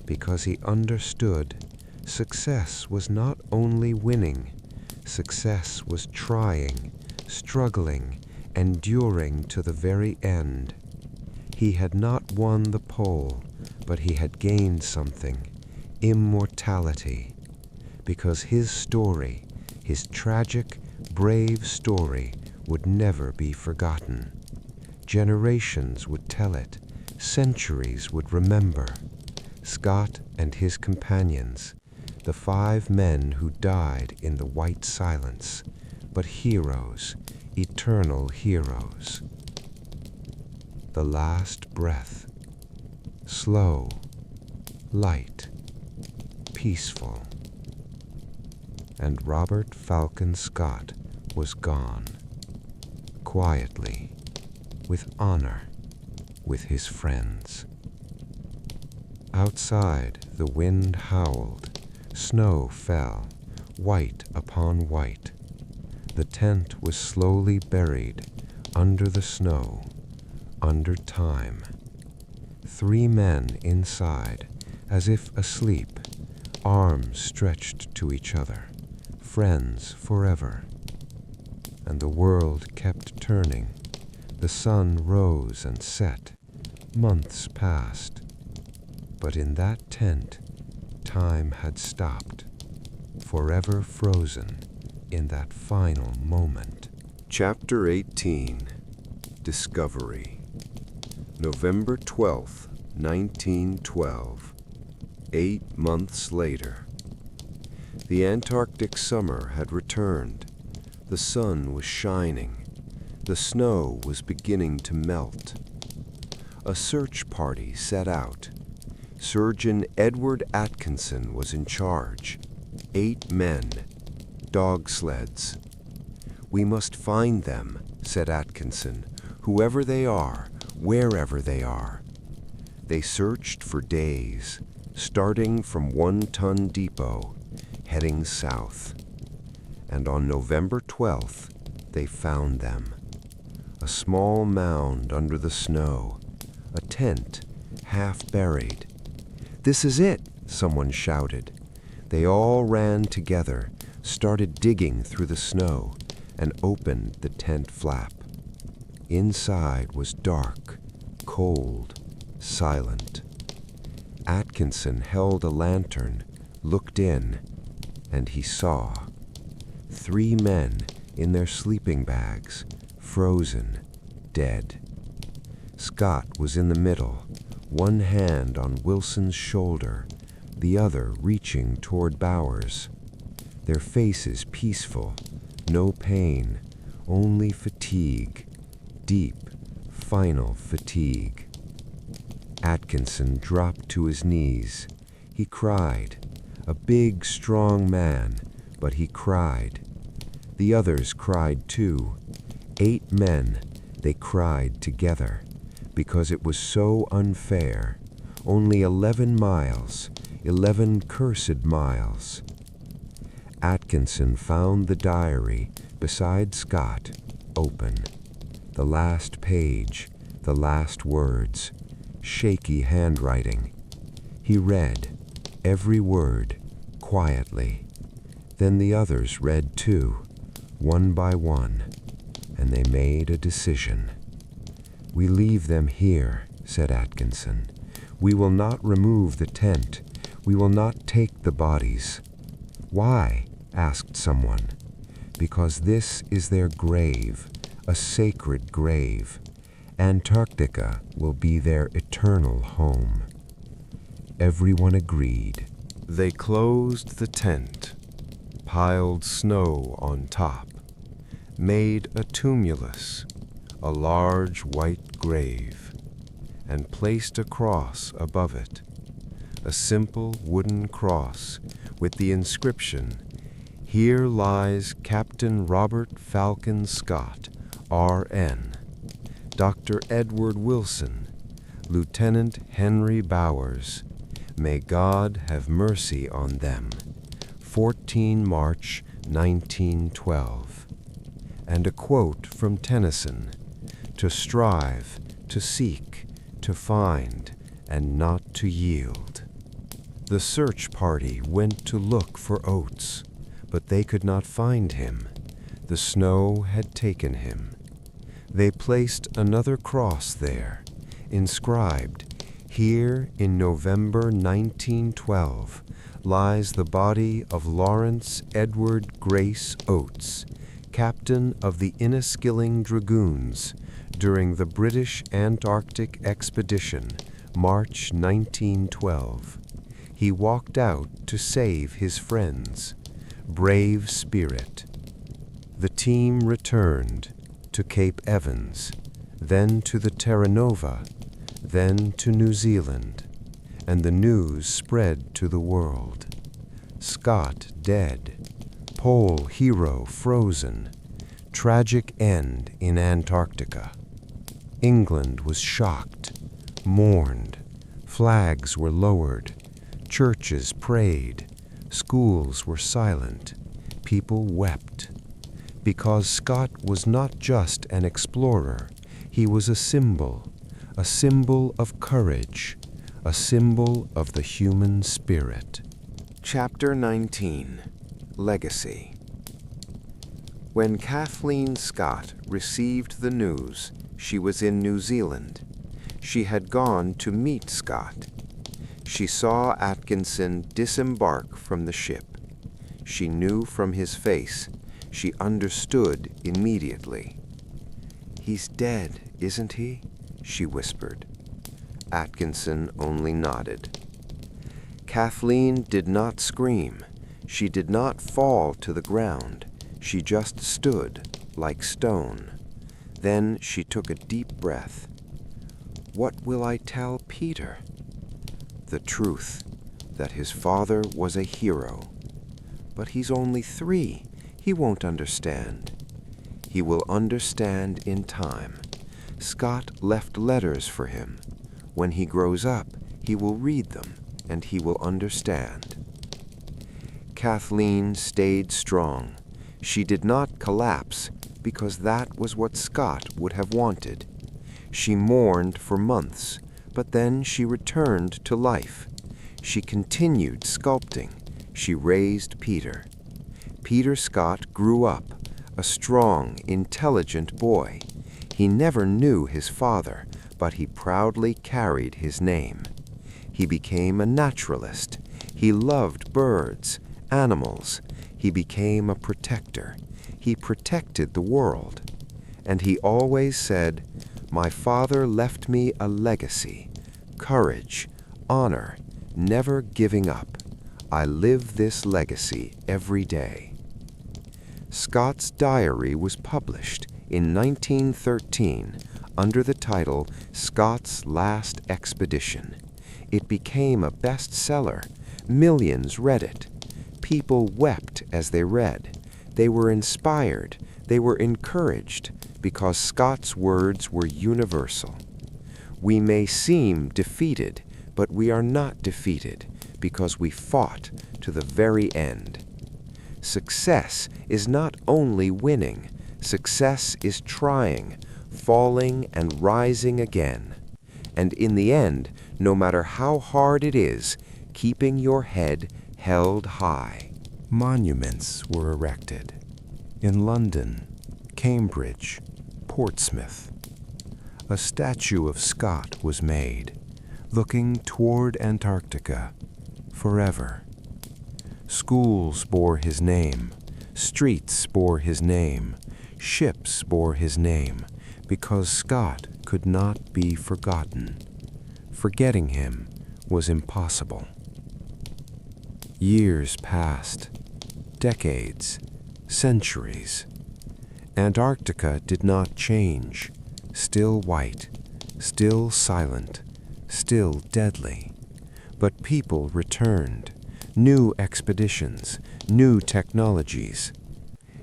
because he understood success was not only winning, success was trying, struggling, enduring to the very end. He had not won the pole, but he had gained something, immortality, because his story, his tragic, brave story, would never be forgotten. Generations would tell it, centuries would remember. Scott and his companions, the 5 men who died in the white silence, but heroes, eternal heroes. The last breath, slow, light, peaceful. And Robert Falcon Scott was gone, quietly, with honor, with his friends. Outside, the wind howled, snow fell, white upon white. The tent was slowly buried under the snow, under time. 3 men inside, as if asleep, arms stretched to each other, friends forever. And the world kept turning. The sun rose and set. Months passed. But in that tent, time had stopped, forever frozen in that final moment. Chapter 18. Discovery. November 12th, 1912. 8 months later. The Antarctic summer had returned. The sun was shining. The snow was beginning to melt. A search party set out. Surgeon Edward Atkinson was in charge. 8 men, dog sleds. We must find them, said Atkinson, whoever they are, wherever they are. They searched for days, starting from One Ton Depot, heading south. And on November 12th, they found them. A small mound under the snow, a tent, half buried. This is it, someone shouted. They all ran together, started digging through the snow, and opened the tent flap. Inside was dark, cold, silent. Atkinson held a lantern, looked in, and he saw 3 men in their sleeping bags, frozen, dead. Scott was in the middle, one hand on Wilson's shoulder, the other reaching toward Bowers. Their faces peaceful, no pain, only fatigue, deep, final fatigue. Atkinson dropped to his knees. He cried, a big, strong man, but he cried. The others cried too. 8 men, they cried together, because it was so unfair. Only 11 miles, 11 cursed miles. Atkinson found the diary beside Scott, open. The last page, the last words, shaky handwriting. He read, every word, quietly. Then the others read too, one by one, and they made a decision. We leave them here, said Atkinson. We will not remove the tent. We will not take the bodies. Why? Asked someone. Because this is their grave, a sacred grave. Antarctica will be their eternal home. Everyone agreed. They closed the tent, piled snow on top, made a tumulus, a large white grave and placed a cross above it, a simple wooden cross with the inscription, "Here lies Captain Robert Falcon Scott, R.N., Dr. Edward Wilson, Lieutenant Henry Bowers. May God have mercy on them. 14 March 1912. And a quote from Tennyson, "To strive, to seek, to find, and not to yield." The search party went to look for Oates, but they could not find him. The snow had taken him. They placed another cross there, inscribed, "Here in November 1912 lies the body of Lawrence Edward Grace Oates, captain of the Inniskilling Dragoons during the British Antarctic expedition, March 1912. He walked out to save his friends. Brave spirit." The team returned to Cape Evans, then to the Terra Nova, then to New Zealand, and the news spread to the world. Scott dead, pole hero frozen, tragic end in Antarctica. England was shocked, mourned, flags were lowered, churches prayed, schools were silent, people wept. Because Scott was not just an explorer, he was a symbol of courage, a symbol of the human spirit. Chapter 19. Legacy. When Kathleen Scott received the news, she was in New Zealand. She had gone to meet Scott. She saw Atkinson disembark from the ship. She knew from his face. She understood immediately. "He's dead, isn't he?" she whispered. Atkinson only nodded. Kathleen did not scream. She did not fall to the ground. She just stood like stone. Then she took a deep breath. "What will I tell Peter?" "The truth, that his father was a hero." "But he's only 3. He won't understand." "He will understand in time. Scott left letters for him. When he grows up, he will read them, and he will understand." Kathleen stayed strong. She did not collapse, because that was what Scott would have wanted. She mourned for months, but then she returned to life. She continued sculpting. She raised Peter. Peter Scott grew up, a strong, intelligent boy. He never knew his father, but he proudly carried his name. He became a naturalist. He loved birds, animals. He became a protector. He protected the world. And he always said, "My father left me a legacy, courage, honor, never giving up. I live this legacy every day." Scott's diary was published in 1913 under the title Scott's Last Expedition. It became a bestseller. Millions read it. People wept as they read. They were inspired. They were encouraged because Scott's words were universal. We may seem defeated, but we are not defeated because we fought to the very end. Success is not only winning. Success is trying, falling, and rising again. And in the end, no matter how hard it is, keeping your head held high. Monuments were erected in London, Cambridge, Portsmouth. A statue of Scott was made, looking toward Antarctica, forever. Schools bore his name, streets bore his name, ships bore his name, because Scott could not be forgotten. Forgetting him was impossible. Years passed, decades, centuries. Antarctica did not change, still white, still silent, still deadly. But people returned, new expeditions, new technologies.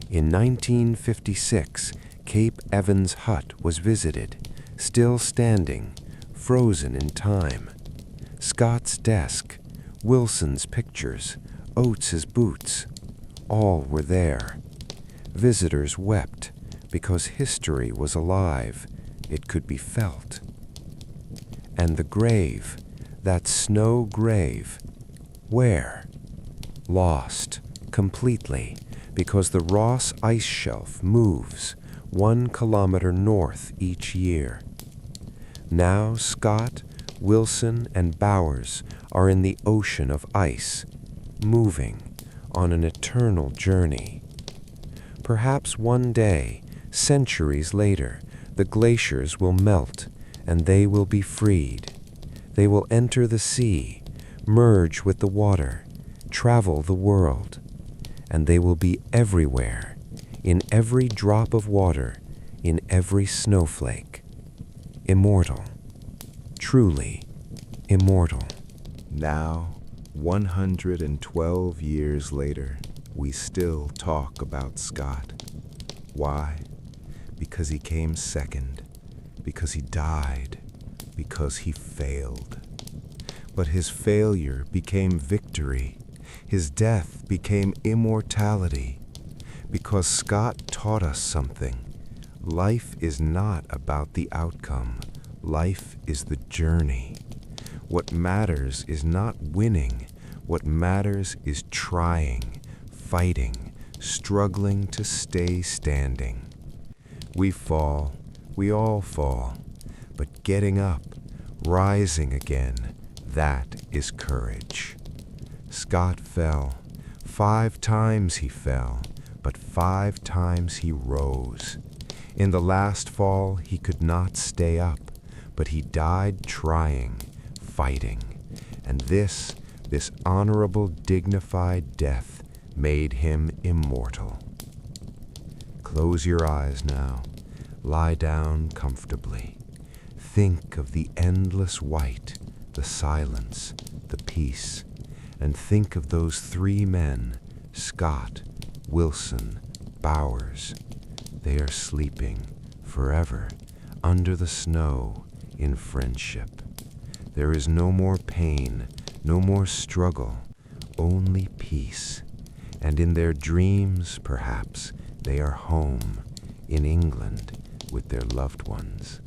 In 1956, Cape Evans Hut was visited, still standing, frozen in time. Scott's desk, Wilson's pictures, Oates's boots, all were there. Visitors wept because history was alive. It could be felt. And the grave, that snow grave, where? Lost, completely, because the Ross ice shelf moves 1 kilometer north each year. Now Scott, Wilson, and Bowers are in the ocean of ice, moving on an eternal journey. Perhaps one day, centuries later, the glaciers will melt and they will be freed. They will enter the sea, merge with the water, travel the world, and they will be everywhere, in every drop of water, in every snowflake. Immortal, truly immortal. Now, 112 years later, we still talk about Scott. Why? Because he came second, because he died, because he failed. But his failure became victory. His death became immortality. Because Scott taught us something. Life is not about the outcome. Life is the journey. What matters is not winning. What matters is trying, fighting, struggling to stay standing. We fall, we all fall, but getting up, rising again, that is courage. Scott fell. 5 times he fell, but 5 times he rose. In the last fall, he could not stay up, but he died trying, fighting. And this honorable, dignified death made him immortal. Close your eyes now. Lie down comfortably. Think of the endless white, the silence, the peace, and think of those 3 men, Scott, Wilson, Bowers. They are sleeping forever under the snow in friendship. There is no more pain, no more struggle, only peace. And in their dreams, perhaps, they are home in England with their loved ones.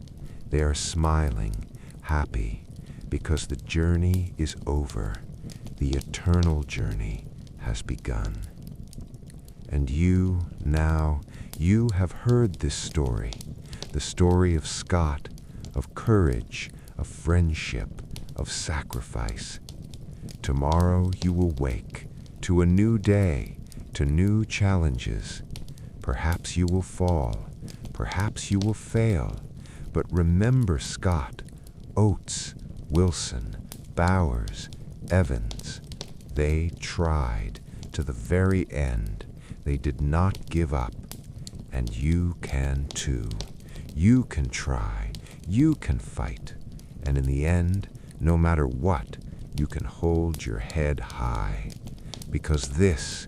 They are smiling, happy, because the journey is over. The eternal journey has begun. And you, now, you have heard this story, the story of Scott, of courage, of friendship, of sacrifice. Tomorrow you will wake to a new day, to new challenges. Perhaps you will fall, perhaps you will fail, but remember Scott, Oates, Wilson, Bowers, Evans. They tried to the very end. They did not give up. And you can too. You can try. You can fight. And in the end, no matter what, you can hold your head high. Because this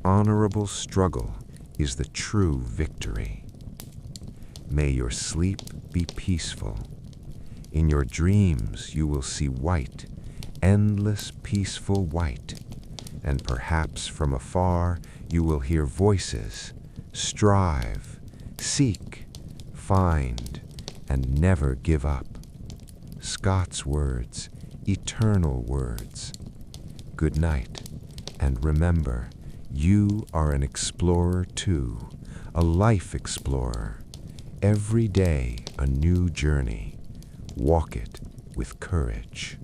honorable struggle is the true victory. May your sleep be peaceful. In your dreams you will see white, endless peaceful white, and perhaps from afar you will hear voices. Strive, seek, find, and never give up. Scott's words, eternal words. Good night, and remember, you are an explorer too, a life explorer. Every day a new journey. Walk it with courage.